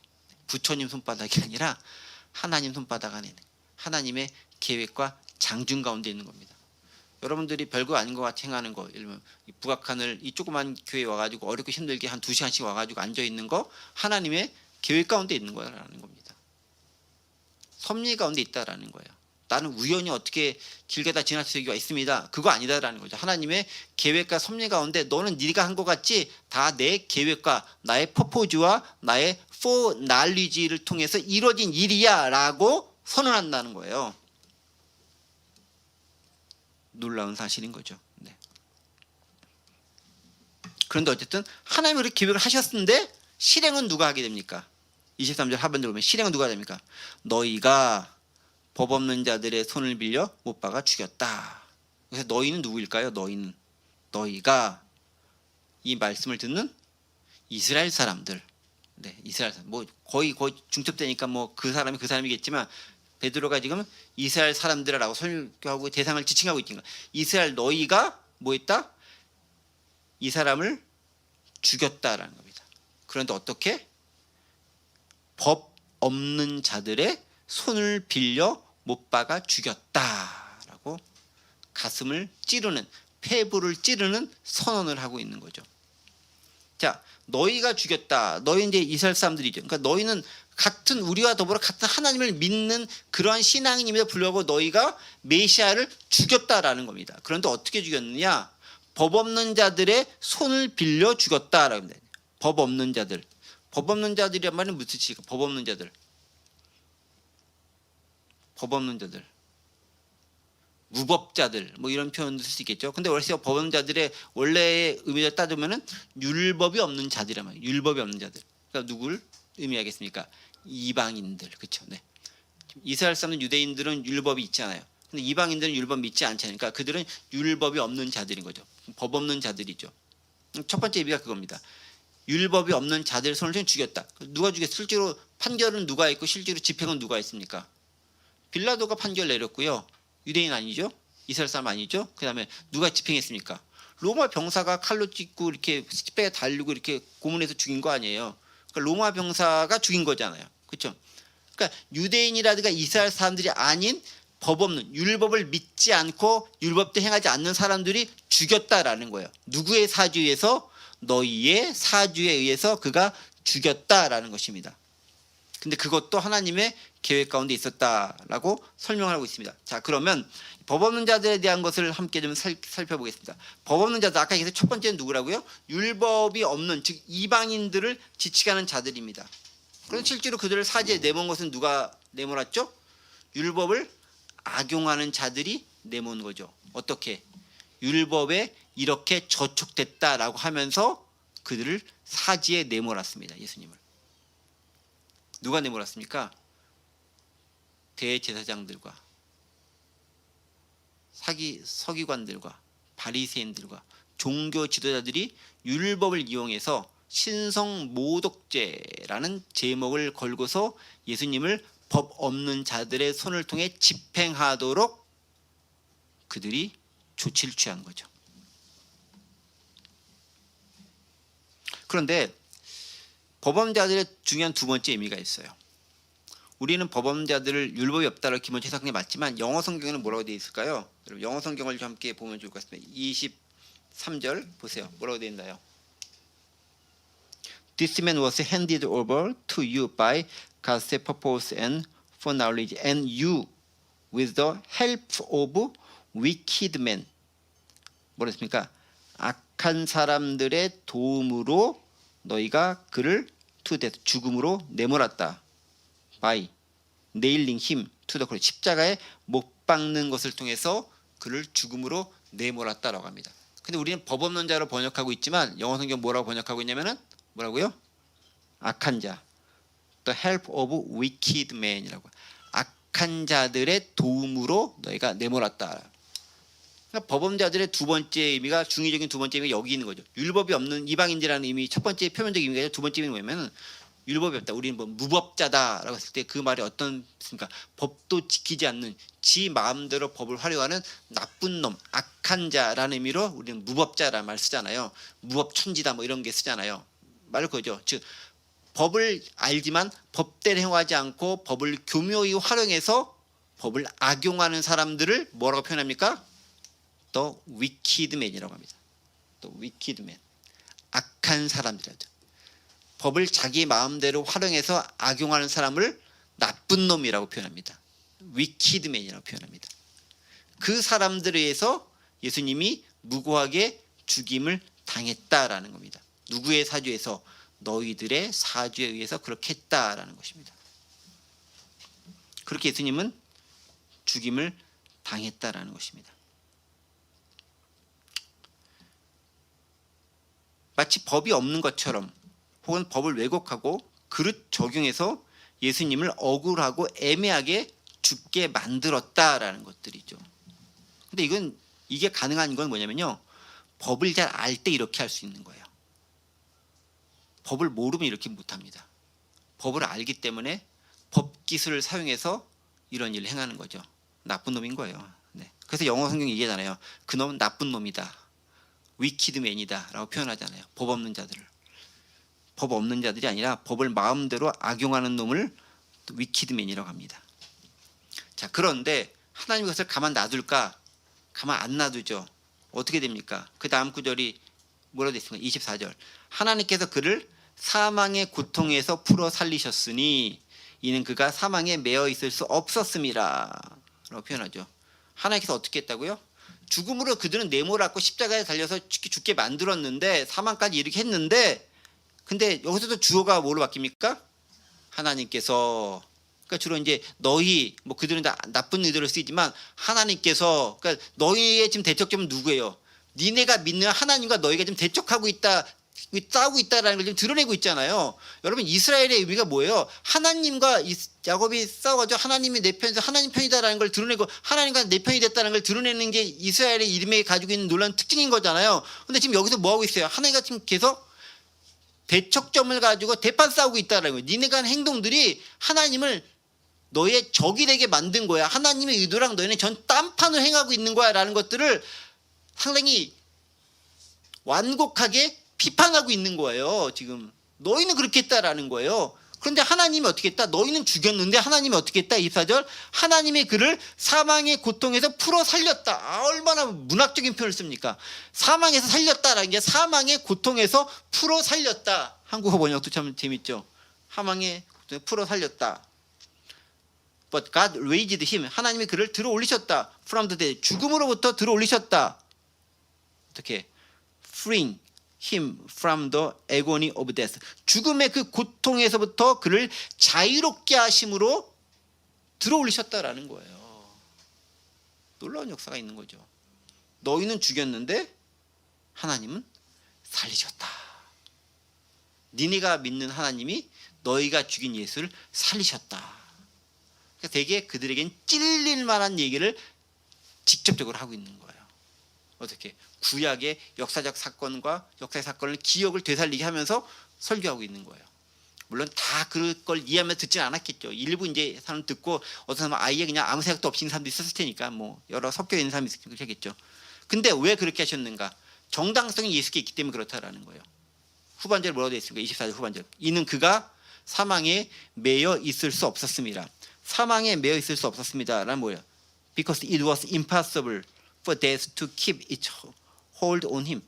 부처님 손바닥이 아니라 하나님 손바닥 안에 있는 거예요. 하나님의 계획과 장중 가운데 있는 겁니다. 여러분들이 별거 아닌 것 같이 행하는 거, 예를 들면 북악한을 이 조그만 교회에 와가지고 어렵고 힘들게 한 2시간씩 와가지고 앉아있는 거 하나님의 계획 가운데 있는 거라는 겁니다. 섭리 가운데 있다라는 거예요. 나는 우연히 어떻게 길 가다 지나칠 수가 있습니다. 그거 아니다라는 거죠. 하나님의 계획과 섭리 가운데 너는 네가 한 것 같지 다 내 계획과 나의 퍼포즈와 나의 foreknowledge를 통해서 이루어진 일이야 라고 선언한다는 거예요. 놀라운 사실인 거죠. 네. 그런데 어쨌든 하나님이 그렇게 계획을 하셨는데 실행은 누가 하게 됩니까? 23절 하반절 보면 실행은 누가 됩니까? 너희가 법 없는 자들의 손을 빌려 못 박아 죽였다. 그래서 너희는 누구일까요? 너희가 이 말씀을 듣는 이스라엘 사람들. 네, 이스라엘 사람. 뭐 거의 중첩되니까 뭐 그 사람이겠지만 베드로가 지금 이스라엘 사람들이라고 설교하고 대상을 지칭하고 있는 거야. 이스라엘 너희가 뭐 했다? 이 사람을 죽였다라는 겁니다. 그런데 어떻게? 법 없는 자들의 손을 빌려 못 박아 죽였다라고 가슴을 찌르는, 폐부를 찌르는 선언을 하고 있는 거죠. 자, 너희가 죽였다. 너희 이제 이스라엘 사람들이죠. 그러니까 너희는 같은 우리와 더불어 같은 하나님을 믿는 그러한 신앙인임에도 불구하고 너희가 메시아를 죽였다라는 겁니다. 그런데 어떻게 죽였느냐? 법 없는 자들의 손을 빌려 죽였다라고 합니다. 법 없는 자들. 법 없는 자들이란 말은 무슨 뜻이에요? 법 없는 자들. 법 없는 자들. 무법자들 뭐 이런 표현도 쓸 수 있겠죠. 근데 원래 법 없는 자들의 원래의 의미를 따지면은 율법이 없는 자들이란 말이에요. 율법이 없는 자들. 그러니까 누굴 의미하겠습니까? 이방인들. 그렇죠. 네. 이스라엘 사람 유대인들은 율법이 있잖아요. 근데 이방인들은 율법 믿지 않잖아요. 그러니까 그들은 율법이 없는 자들인 거죠. 법 없는 자들이죠. 첫 번째 의미가 그겁니다. 율법이 없는 자들 손을 죽였다. 누가 죽였어? 실제로 판결은 누가 했고 실제로 집행은 누가 했습니까? 빌라도가 판결 내렸고요. 유대인 아니죠? 이스라엘 사람 아니죠? 그 다음에 누가 집행했습니까? 로마 병사가 칼로 찢고 이렇게 뼈에 달리고 이렇게 고문해서 죽인 거 아니에요. 그러니까 로마 병사가 죽인 거잖아요. 그렇죠? 그러니까 유대인이라든가 이스라엘 사람들이 아닌 법 없는 율법을 믿지 않고 율법도 행하지 않는 사람들이 죽였다라는 거예요. 누구의 사주에 의해서? 너희의 사주에 의해서 그가 죽였다라는 것입니다. 근데 그것도 하나님의 계획 가운데 있었다라고 설명하고 있습니다. 자, 그러면 법 없는 자들에 대한 것을 함께 좀 살펴보겠습니다. 법 없는 자들, 아까 얘기해서 첫 번째는 누구라고요? 율법이 없는, 즉 이방인들을 지칭하는 자들입니다. 그런데 실제로 그들을 사지에 내몬 것은 누가 내몰았죠? 율법을 악용하는 자들이 내몬 거죠. 어떻게? 율법에 이렇게 저촉됐다라고 하면서 그들을 사지에 내몰았습니다. 예수님을. 누가 내몰았습니까? 대제사장들과 서기관들과 바리새인들과 종교 지도자들이 율법을 이용해서 신성모독죄라는 제목을 걸고서 예수님을 법 없는 자들의 손을 통해 집행하도록 그들이 조치를 취한 거죠. 그런데 법업자들의 중요한 두 번째 의미가 있어요. 우리는 법업자들을 율법이 없다를 기본 해석한 게 맞지만 영어 성경에는 뭐라고 되어 있을까요? 여러분 영어 성경을 좀 함께 보면 좋을 것 같습니다. 23절 보세요. 뭐라고 되어 있나요? This man was handed over to you by God's purpose and foreknowledge, and you, with the help of wicked men. 뭐랬습니까? 악한 사람들의 도움으로 너희가 그를 to death, 죽음으로 내몰았다. by nailing him to the cross, 십자가에 못 박는 것을 통해서 그를 죽음으로 내몰았다라고 합니다. 근데 우리는 법 없는 자로 번역하고 있지만 영어 성경 뭐라고 번역하고 있냐면은 뭐라고요? 악한 자. The help of wicked men이라고. 악한 자들의 도움으로 너희가 내몰았다. 그러니까 법업자들의 두 번째 의미가, 중의적인 두 번째 의미가 여기 있는 거죠. 율법이 없는 이방인들이라는 의미, 첫 번째 표면적 의미가 두 번째 의미는 뭐냐면 율법이 없다. 우리는 뭐 무법자다라고 했을 때 그 말이 어떤 뜻입니까? 법도 지키지 않는 지 마음대로 법을 활용하는 나쁜 놈, 악한 자라는 의미로 우리는 무법자라는 말 쓰잖아요. 무법천지다 뭐 이런 게 쓰잖아요. 말 그거죠. 즉 법을 알지만 법대로 행하지 않고 법을 교묘히 활용해서 법을 악용하는 사람들을 뭐라고 표현합니까? The wicked man이라고 합니다. The wicked man. 악한 사람들이죠. 법을 자기 마음대로 활용해서 악용하는 사람을 나쁜 놈이라고 표현합니다. wicked man이라고 표현합니다. 그 사람들에 의해서 예수님이 무고하게 죽임을 당했다라는 겁니다. 누구의 사주에서? 너희들의 사주에 의해서 그렇게 했다라는 것입니다. 그렇게 예수님은 죽임을 당했다라는 것입니다. 마치 법이 없는 것처럼 혹은 법을 왜곡하고 그릇 적용해서 예수님을 억울하고 애매하게 죽게 만들었다라는 것들이죠. 근데 이게 가능한 건 뭐냐면요. 법을 잘 알 때 이렇게 할 수 있는 거예요. 법을 모르면 이렇게 못합니다. 법을 알기 때문에 법 기술을 사용해서 이런 일을 행하는 거죠. 나쁜 놈인 거예요. 네. 그래서 영어 성경이 얘기하잖아요. 그놈은 나쁜 놈이다. 위키드맨이다 라고 표현하잖아요. 법 없는 자들을. 법 없는 자들이 아니라 법을 마음대로 악용하는 놈을 위키드맨이라고 합니다. 자, 그런데 하나님 그것을 가만 놔둘까? 가만 안 놔두죠. 어떻게 됩니까? 그 다음 구절이 뭐라고 되어 있습니까? 24절. 하나님께서 그를 사망의 고통에서 풀어 살리셨으니 이는 그가 사망에 매어 있을 수 없었음이라 라고 표현하죠. 하나님께서 어떻게 했다고요? 죽음으로 그들은 내몰았고 십자가에 달려서 죽게 만들었는데 사망까지 이렇게 했는데, 근데 여기서도 주어가 뭐로 바뀝니까? 하나님께서. 그러니까 주로 이제 너희, 뭐 그들은 다 나쁜 의도를 쓰지만 하나님께서, 그러니까 너희의 지금 대척점은 누구예요? 니네가 믿는 하나님과 너희가 지금 대척하고 있다, 싸우고 있다라는 걸 지금 드러내고 있잖아요. 여러분, 이스라엘의 의미가 뭐예요? 하나님과 야곱이 싸워가지고 하나님이 내 편에서 하나님 편이다라는 걸 드러내고 하나님과 내 편이 됐다는 걸 드러내는 게 이스라엘의 이름에 가지고 있는 놀라운 특징인 거잖아요. 근데 지금 여기서 뭐 하고 있어요? 하나님과 지금 계속 대척점을 가지고 대판 싸우고 있다라는 거예요. 니네가 하는 행동들이 하나님을 너의 적이 되게 만든 거야. 하나님의 의도랑 너희는 전 딴판을 행하고 있는 거야 라는 것들을 상당히 완곡하게 비판하고 있는 거예요. 지금 너희는 그렇게 했다라는 거예요. 그런데 하나님이 어떻게 했다? 너희는 죽였는데 하나님이 어떻게 했다? 24절. 하나님이 그를 사망의 고통에서 풀어 살렸다. 얼마나 문학적인 표현을 씁니까? 사망에서 살렸다라는 게 사망의 고통에서 풀어 살렸다. 한국어 번역도 참 재밌죠. 사망의 고통에서 풀어 살렸다. But God raised him. 하나님이 그를 들어 올리셨다. From the dead. 죽음으로부터 들어 올리셨다. 어떻게? Freeing him from the agony of death. 죽음의 그 고통에서부터 그를 자유롭게 하심으로 들어 올리셨다라는 거예요. 놀라운 역사가 있는 거죠. 너희는 죽였는데 하나님은 살리셨다. 니네가 믿는 하나님이 너희가 죽인 예수를 살리셨다. 되게 그들에겐 찔릴 만한 얘기를 직접적으로 하고 있는 거예요. 어떻게? 구약의 역사적 사건과 역사의 사건을 기억을 되살리게 하면서 설교하고 있는 거예요. 물론 다 그걸 이해하면서 듣지는 않았겠죠. 일부 이제 사람 듣고 어떤 사람은 아예 그냥 아무 생각도 없이 있는 사람도 있었을 테니까 뭐 여러 섞여 있는 사람이 있겠죠. 근데 왜 그렇게 하셨는가? 정당성이 예수께 있기 때문에 그렇다라는 거예요. 후반절에 뭐라고 되어 있습니까? 24절 후반절. 이는 그가 사망에 매여 있을 수 없었습니다. 사망에 매여 있을 수 없었습니다. 라는 뭐예요? Because it was impossible for death to keep its hold on him.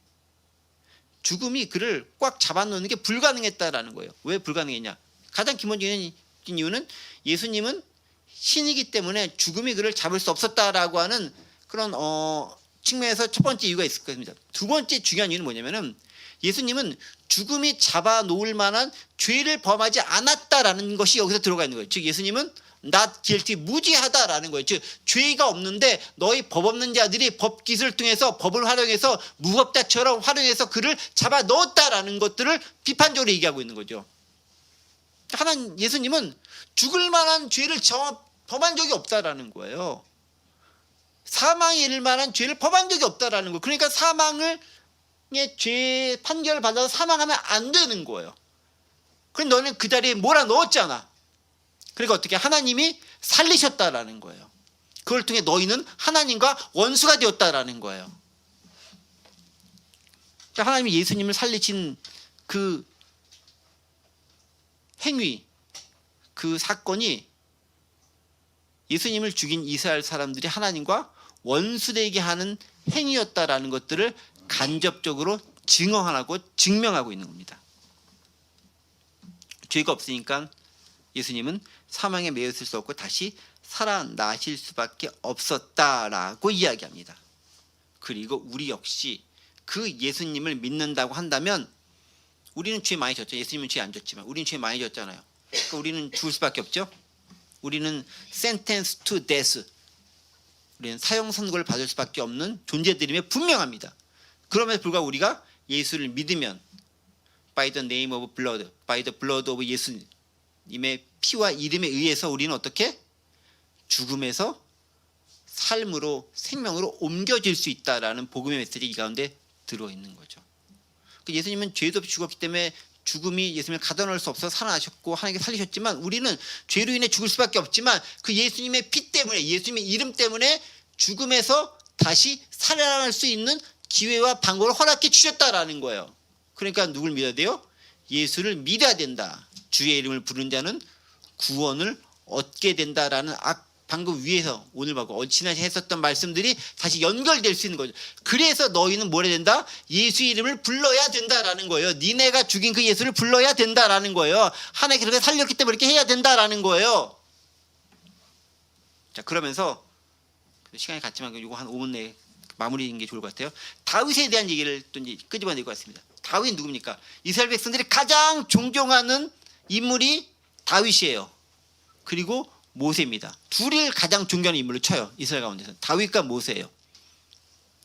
죽음이 그를 꽉 잡아놓는 게 불가능했다라는 거예요. 왜 불가능했냐? 가장 기본적인 이유는 예수님은 신이기 때문에 죽음이 그를 잡을 수 없었다라고 하는 그런 측면에서 첫 번째 이유가 있을 겁니다. 두 번째 중요한 이유는 뭐냐면은 예수님은 죽음이 잡아놓을 만한 죄를 범하지 않았다라는 것이 여기서 들어가 있는 거예요. 즉 예수님은 not guilty, 무죄하다라는 거예요. 즉 죄가 없는데 너희 법 없는 자들이 법 기술을 통해서 법을 활용해서 무법자처럼 활용해서 그를 잡아 넣었다라는 것들을 비판적으로 얘기하고 있는 거죠. 하나님 예수님은 죽을 만한 죄를 범한 적이 없다라는 거예요. 사망에 이를 만한 죄를 범한 적이 없다라는 거예요. 그러니까 사망을 죄 판결을 받아서 사망하면 안 되는 거예요. 그럼 너는 그 자리에 몰아넣었잖아. 그러니까 어떻게 하나님이 살리셨다라는 거예요. 그걸 통해 너희는 하나님과 원수가 되었다라는 거예요. 하나님이 예수님을 살리신 그 행위, 그 사건이 예수님을 죽인 이스라엘 사람들이 하나님과 원수되게 하는 행위였다라는 것들을 간접적으로 증언하고 증명하고 있는 겁니다. 죄가 없으니까 예수님은 사망에 매여 있을 수 없고 다시 살아나실 수밖에 없었다라고 이야기합니다. 그리고 우리 역시 그 예수님을 믿는다고 한다면 우리는 죄 많이 졌죠. 예수님은 죄 안 졌지만 우리는 죄 많이 졌잖아요. 그러니까 우리는 죽을 수밖에 없죠. 우리는 sentence to death, 우리는 사형 선고를 받을 수밖에 없는 존재들임에 분명합니다. 그럼에도 불구하고 우리가 예수를 믿으면 by the name of blood, by the blood of 예수님의 피와 이름에 의해서 우리는 어떻게 죽음에서 삶으로 생명으로 옮겨질 수 있다라는 복음의 메시지 이 가운데 들어있는 거죠. 예수님은 죄도 없이 죽었기 때문에 죽음이 예수님을 가둬놓을 수 없어서 살아나셨고 하나님께 살리셨지만 우리는 죄로 인해 죽을 수밖에 없지만 그 예수님의 피 때문에 예수님의 이름 때문에 죽음에서 다시 살아날 수 있는 기회와 방법을 허락해 주셨다라는 거예요. 그러니까 누굴 믿어야 돼요? 예수를 믿어야 된다. 주의 이름을 부르는 자는 구원을 얻게 된다라는 방금 위에서 오늘 말고 지난주에 했었던 말씀들이 다시 연결될 수 있는 거죠. 그래서 너희는 뭘 해야 된다? 예수 이름을 불러야 된다라는 거예요. 니네가 죽인 그 예수를 불러야 된다라는 거예요. 하나님께 그렇게 살렸기 때문에 이렇게 해야 된다라는 거예요. 자, 그러면서 시간이 갔지만 이거 한 5분 내에 마무리인 게 좋을 것 같아요. 다윗에 대한 얘기를 또 이제 끄집어낼 것 같습니다. 다윗 누굽니까? 이스라엘 백성들이 가장 존경하는 인물이 다윗이에요. 그리고 모세입니다. 둘을 가장 존경하는 인물로 쳐요. 이스라엘 가운데서 다윗과 모세예요.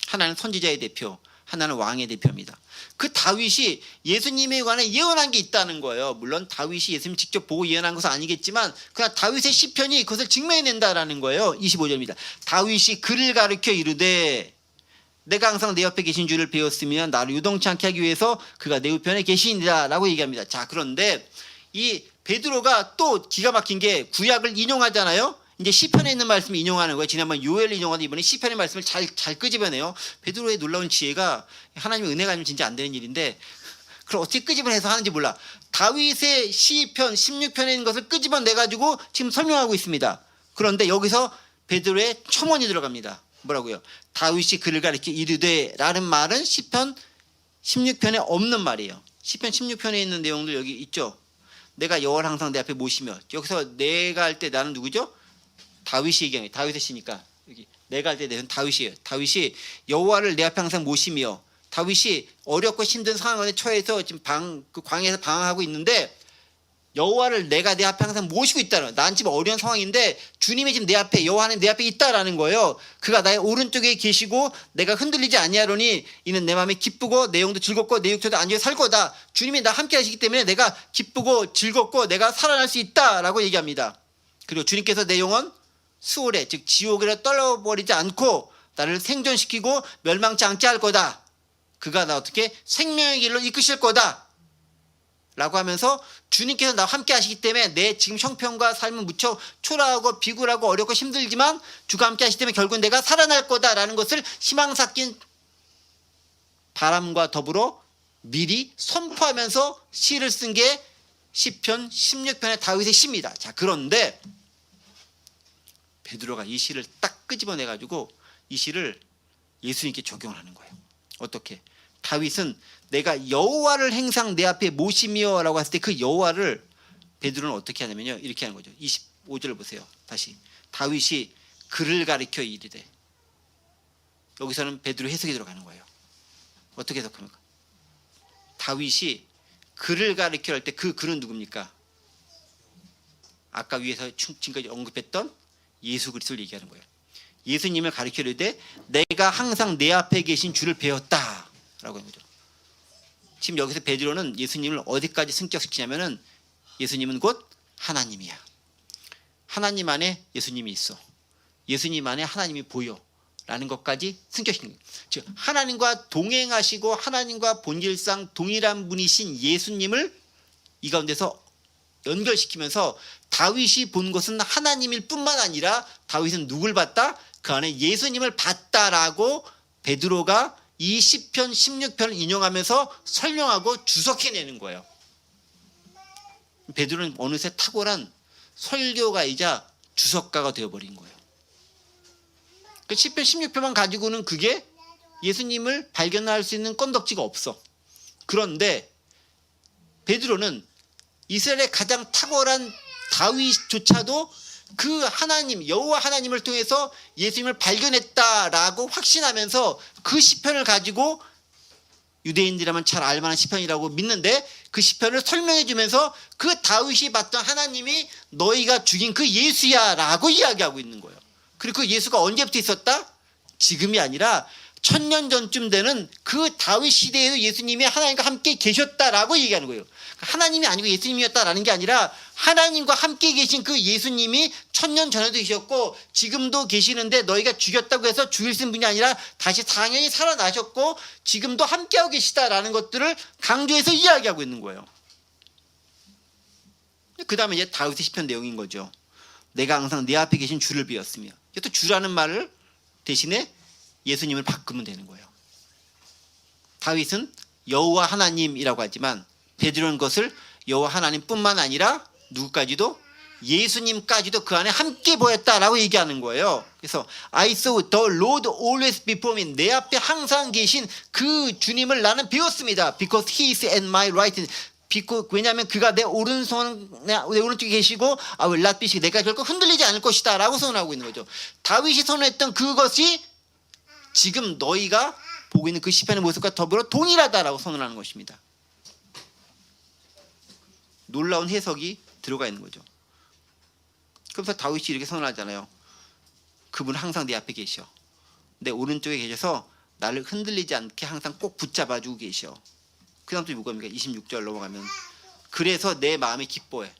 하나는 선지자의 대표, 하나는 왕의 대표입니다. 그 다윗이 예수님에 관해 예언한 게 있다는 거예요. 물론 다윗이 예수님 직접 보고 예언한 것은 아니겠지만 그냥 다윗의 시편이 그것을 증명해낸다라는 거예요. 25절입니다. 다윗이 그를 가르쳐 이르되 내가 항상 내 옆에 계신 줄을 배웠으면 나를 유동치 않게 하기 위해서 그가 내 우편에 계시니라 라고 얘기합니다. 자, 그런데 이 베드로가 또 기가 막힌 게 구약을 인용하잖아요. 이제 시편에 있는 말씀을 인용하는 거예요. 지난번 요엘을 인용하는데 이번에 시편의 말씀을 잘 끄집어내요. 베드로의 놀라운 지혜가 하나님의 은혜가 아니면 진짜 안 되는 일인데 그걸 어떻게 끄집어내서 하는지 몰라. 다윗의 시편 16편에 있는 것을 끄집어내가지고 지금 설명하고 있습니다. 그런데 여기서 베드로의 첨언이 들어갑니다. 뭐라고요? 다윗이 그를 가리켜 이르되 라는 말은 시편 16편에 없는 말이에요. 시편 16편에 있는 내용들 여기 있죠. 내가 여호와를 항상 내 앞에 모시며, 여기서 내가 할 때 나는 누구죠? 다윗이 얘기하는 거예요. 다윗의 시니까 여기 내가 할 때 내는 다윗이에요. 다윗이 여호와를 내 앞에 항상 모시며, 다윗이 어렵고 힘든 상황에 처해서 지금 광야에서 방황하고 있는데 여호와를 내가 내 앞에 항상 모시고 있다는 거예요. 난 지금 어려운 상황인데 주님이 지금 내 앞에, 여호와는 내 앞에 있다라는 거예요. 그가 나의 오른쪽에 계시고 내가 흔들리지 아니하노니 이는 내 마음이 기쁘고 내 영도 즐겁고 내 육체도 안전히 살 거다. 주님이 나 함께 하시기 때문에 내가 기쁘고 즐겁고 내가 살아날 수 있다라고 얘기합니다. 그리고 주님께서 내 영혼 수월에, 즉 지옥으로 떨어버리지 않고 나를 생존시키고 멸망치 않게 할 거다. 그가 나 어떻게 생명의 길로 이끄실 거다 라고 하면서 주님께서 나와 함께 하시기 때문에 내 지금 형편과 삶은 무척 초라하고 비굴하고 어렵고 힘들지만 주가 함께 하시기 때문에 결국은 내가 살아날 거다라는 것을 희망 섞인 바람과 더불어 미리 선포하면서 시를 쓴 게 시편 16편의 다윗의 시입니다. 자, 그런데 베드로가 이 시를 딱 끄집어내가지고 이 시를 예수님께 적용을 하는 거예요. 어떻게? 다윗은 내가 여호와를 항상 내 앞에 모시며 라고 했을 때 그 여호와를 베드로는 어떻게 하냐면요, 이렇게 하는 거죠. 25절을 보세요. 다시 다윗이 그를 가리켜 이르되, 여기서는 베드로 해석이 들어가는 거예요. 어떻게 해석합니까? 다윗이 그를 가리켜 할 때 그 그는 누굽니까? 아까 위에서 지금까지 언급했던 예수 그리스도를 얘기하는 거예요. 예수님을 가리켜 이르되 내가 항상 내 앞에 계신 주를 배웠다 라고 하는 거죠. 지금 여기서 베드로는 예수님을 어디까지 승격시키냐면은 예수님은 곧 하나님이야. 하나님 안에 예수님이 있어. 예수님 안에 하나님이 보여 라는 것까지 승격시키는 거예요. 즉 하나님과 동행하시고 하나님과 본질상 동일한 분이신 예수님을 이 가운데서 연결시키면서 다윗이 본 것은 하나님일 뿐만 아니라 다윗은 누굴 봤다? 그 안에 예수님을 봤다라고 베드로가 이 시편 16편을 인용하면서 설명하고 주석해내는 거예요. 베드로는 어느새 탁월한 설교가이자 주석가가 되어버린 거예요. 그 시편 16편만 가지고는 그게 예수님을 발견할 수 있는 건덕지가 없어. 그런데 베드로는 이스라엘의 가장 탁월한 다윗조차도 그 하나님, 여호와 하나님을 통해서 예수님을 발견했다라고 확신하면서 그 시편을 가지고 유대인들이라면 잘 알만한 시편이라고 믿는데 그 시편을 설명해 주면서 그 다윗이 봤던 하나님이 너희가 죽인 그 예수야 라고 이야기하고 있는 거예요. 그리고 그 예수가 언제부터 있었다? 지금이 아니라 1000년 전쯤 되는 그 다윗 시대에도 예수님이 하나님과 함께 계셨다라고 얘기하는 거예요. 하나님이 아니고 예수님이었다라는 게 아니라 하나님과 함께 계신 그 예수님이 1000년 전에도 계셨고 지금도 계시는데 너희가 죽였다고 해서 죽일 수 있는 분이 아니라 다시 당연히 살아나셨고 지금도 함께하고 계시다라는 것들을 강조해서 이야기하고 있는 거예요. 그 다음에 이제 다윗의 시편 내용인 거죠. 내가 항상 내 앞에 계신 주를 비웠으며. 또 주라는 말을 대신에 예수님을 바꾸면 되는 거예요. 다윗은 여호와 하나님이라고 하지만 베드로는 것을 여호와 하나님뿐만 아니라 누구까지도 예수님까지도 그 안에 함께 보였다라고 얘기하는 거예요. 그래서 I saw the Lord always before me. 내 앞에 항상 계신 그 주님을 나는 배웠습니다. Because he is at my right hand. 왜냐하면 그가 내 오른쪽에 계시고 I will not be shaken. 내가 결코 흔들리지 않을 것이다 라고 선언하고 있는 거죠. 다윗이 선언했던 그것이 지금 너희가 보고 있는 그 시편의 모습과 더불어 동일하다라고 선언하는 것입니다. 놀라운 해석이 들어가 있는 거죠. 그래서 다윗이 이렇게 선언하잖아요. 그분은 항상 내 앞에 계셔. 내 오른쪽에 계셔서 나를 흔들리지 않게 항상 꼭 붙잡아주고 계셔. 그 다음 또 뭐입니까? 26절 넘어가면 그래서 내 마음이 기뻐해.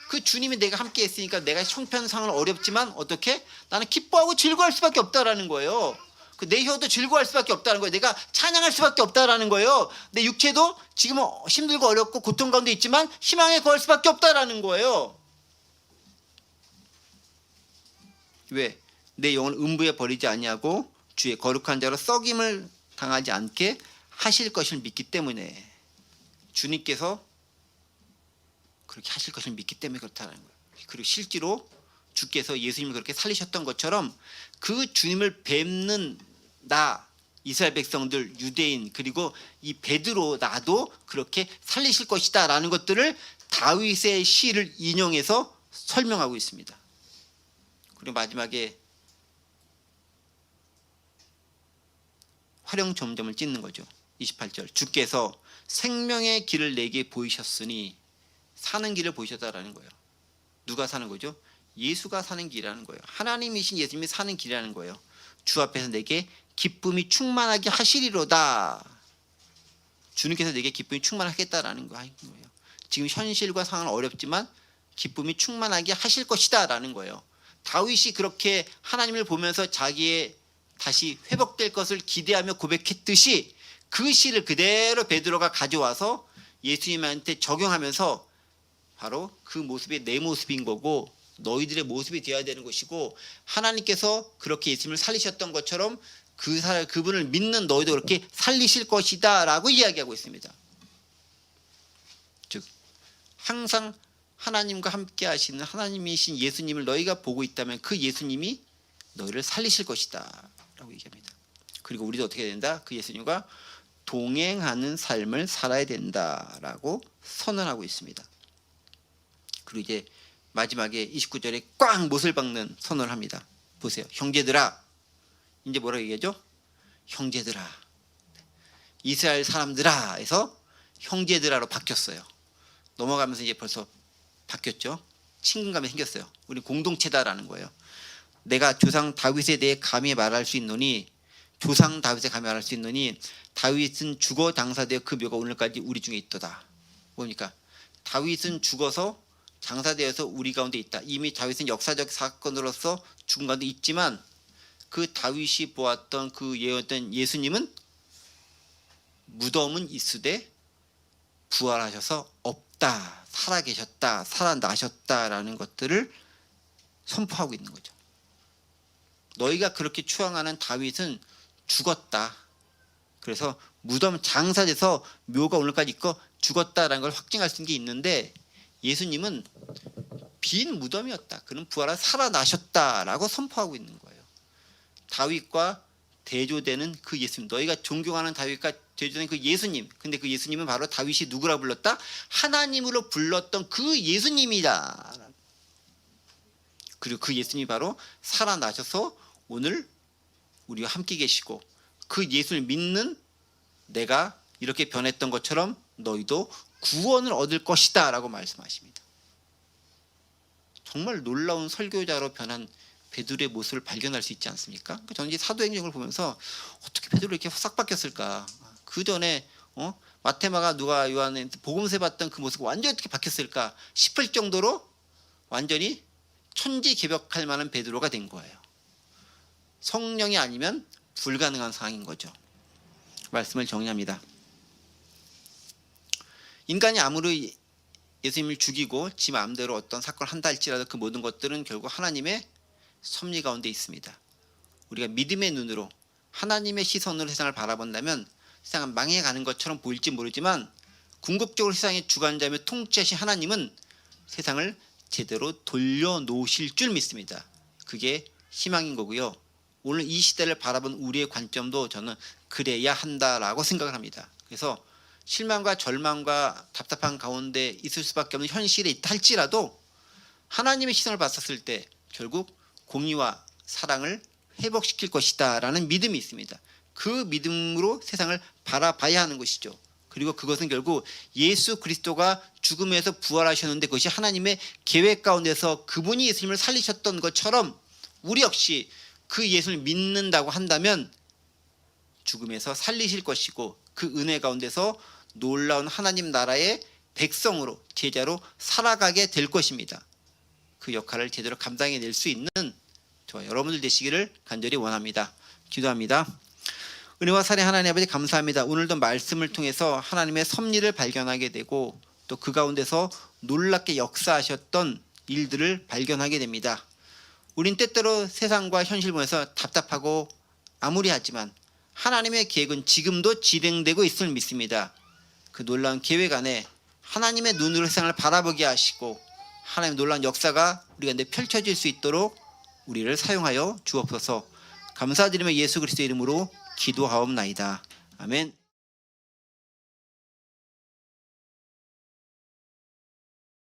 그 주님이 내가 함께 했으니까 내가 형편상은 어렵지만 어떻게? 나는 기뻐하고 즐거워할 수밖에 없다라는 거예요. 내 혀도 즐거워할 수밖에 없다는 거예요. 내가 찬양할 수밖에 없다라는 거예요. 내 육체도 지금 힘들고 어렵고 고통 가운데 있지만 희망에 거할 수밖에 없다라는 거예요. 왜? 내 영혼을 음부에 버리지 아니하고 주의 거룩한 자로 썩임을 당하지 않게 하실 것을 믿기 때문에 주님께서 그렇게 하실 것을 믿기 때문에 그렇다는 거예요. 그리고 실제로 주께서 예수님을 그렇게 살리셨던 것처럼 그 주님을 뵙는 나 이스라엘 백성들 유대인 그리고 이 베드로 나도 그렇게 살리실 것이다 라는 것들을 다윗의 시를 인용해서 설명하고 있습니다. 그리고 마지막에 화령 점점을 찍는 거죠. 28절 주께서 생명의 길을 내게 보이셨으니 사는 길을 보이셨다라는 거예요. 누가 사는 거죠? 예수가 사는 길이라는 거예요. 하나님이신 예수님이 사는 길이라는 거예요. 주 앞에서 내게 기쁨이 충만하게 하시리로다. 주님께서 내게 기쁨이 충만하겠다라는 거예요. 지금 현실과 상황은 어렵지만 기쁨이 충만하게 하실 것이다 라는 거예요. 다윗이 그렇게 하나님을 보면서 자기의 다시 회복될 것을 기대하며 고백했듯이 그 시를 그대로 베드로가 가져와서 예수님한테 적용하면서 바로 그 모습이 내 모습인 거고 너희들의 모습이 되어야 되는 것이고 하나님께서 그렇게 예수님을 살리셨던 것처럼 그분을 믿는 너희도 그렇게 살리실 것이다 라고 이야기하고 있습니다. 즉 항상 하나님과 함께 하시는 하나님이신 예수님을 너희가 보고 있다면 그 예수님이 너희를 살리실 것이다 라고 얘기합니다. 그리고 우리도 어떻게 된다? 그 예수님과 동행하는 삶을 살아야 된다라고 선언하고 있습니다. 그리고 이제 마지막에 29절에 꽉 못을 박는 선언을 합니다. 보세요. 형제들아. 이제 뭐라고 얘기하죠? 형제들아. 이스라엘 사람들아 해서 형제들아로 바뀌었어요. 넘어가면서 이제 벌써 바뀌었죠. 친근감이 생겼어요. 우리 공동체다라는 거예요. 내가 조상 다윗에 대해 감히 말할 수 있노니 조상 다윗에 감히 말할 수 있노니 다윗은 죽어 장사되어 그 묘가 오늘까지 우리 중에 있도다. 뭡니까? 다윗은 죽어서 장사되어서 우리 가운데 있다. 이미 다윗은 역사적 사건으로서 죽은 가운데 있지만 그 다윗이 보았던 그 예언했던 예수님은 무덤은 있으되 부활하셔서 없다. 살아계셨다. 살아나셨다라는 것들을 선포하고 있는 거죠. 너희가 그렇게 추앙하는 다윗은 죽었다. 그래서 무덤 장사돼서 묘가 오늘까지 있고 죽었다라는 걸 확증할 수 있는 게 있는데 예수님은 빈 무덤이었다. 그는 부활하여 살아나셨다라고 선포하고 있는 거예요. 다윗과 대조되는 그 예수님, 너희가 존경하는 다윗과 대조되는 그 예수님. 근데 그 예수님은 바로 다윗이 누구라 불렀다? 하나님으로 불렀던 그 예수님이다. 그리고 그 예수님이 바로 살아나셔서 오늘 우리와 함께 계시고 그 예수를 믿는 내가 이렇게 변했던 것처럼 너희도 구원을 얻을 것이다 라고 말씀하십니다. 정말 놀라운 설교자로 변한 베드로의 모습을 발견할 수 있지 않습니까? 저는 이제 사도행전을 보면서 어떻게 베드로가 이렇게 싹 바뀌었을까? 그 전에 마테마가 누가 요한의 복음서 봤던 그 모습이 완전히 어떻게 바뀌었을까 싶을 정도로 완전히 천지개벽할 만한 베드로가 된 거예요. 성령이 아니면 불가능한 상황인 거죠. 말씀을 정리합니다. 인간이 아무리 예수님을 죽이고 지 마음대로 어떤 사건을 한다 할지라도 그 모든 것들은 결국 하나님의 섭리 가운데 있습니다. 우리가 믿음의 눈으로 하나님의 시선으로 세상을 바라본다면 세상은 망해가는 것처럼 보일지 모르지만 궁극적으로 세상의 주관자며 통치하신 하나님은 세상을 제대로 돌려놓으실 줄 믿습니다. 그게 희망인 거고요. 오늘 이 시대를 바라본 우리의 관점도 저는 그래야 한다라고 생각을 합니다. 그래서 실망과 절망과 답답한 가운데 있을 수밖에 없는 현실에 있다 할지라도 하나님의 시선을 봤었을 때 결국 공의와 사랑을 회복시킬 것이다 라는 믿음이 있습니다. 그 믿음으로 세상을 바라봐야 하는 것이죠. 그리고 그것은 결국 예수 그리스도가 죽음에서 부활하셨는데 그것이 하나님의 계획 가운데서 그분이 예수님을 살리셨던 것처럼 우리 역시 그 예수를 믿는다고 한다면 죽음에서 살리실 것이고 그 은혜 가운데서 놀라운 하나님 나라의 백성으로 제자로 살아가게 될 것입니다. 그 역할을 제대로 감당해낼 수 있는 저와 여러분들 되시기를 간절히 원합니다. 기도합니다. 은혜와 사랑 하나님 아버지 감사합니다. 오늘도 말씀을 통해서 하나님의 섭리를 발견하게 되고 또 그 가운데서 놀랍게 역사하셨던 일들을 발견하게 됩니다. 우린 때때로 세상과 현실 보면서 답답하고 암울해하지만 하나님의 계획은 지금도 진행되고 있음을 믿습니다. 그 놀라운 계획 안에 하나님의 눈으로 세상을 바라보게 하시고 하나님의 놀라운 역사가 우리가 내 펼쳐질 수 있도록 우리를 사용하여 주옵소서. 감사드리며 예수 그리스도의 이름으로 기도하옵나이다. 아멘.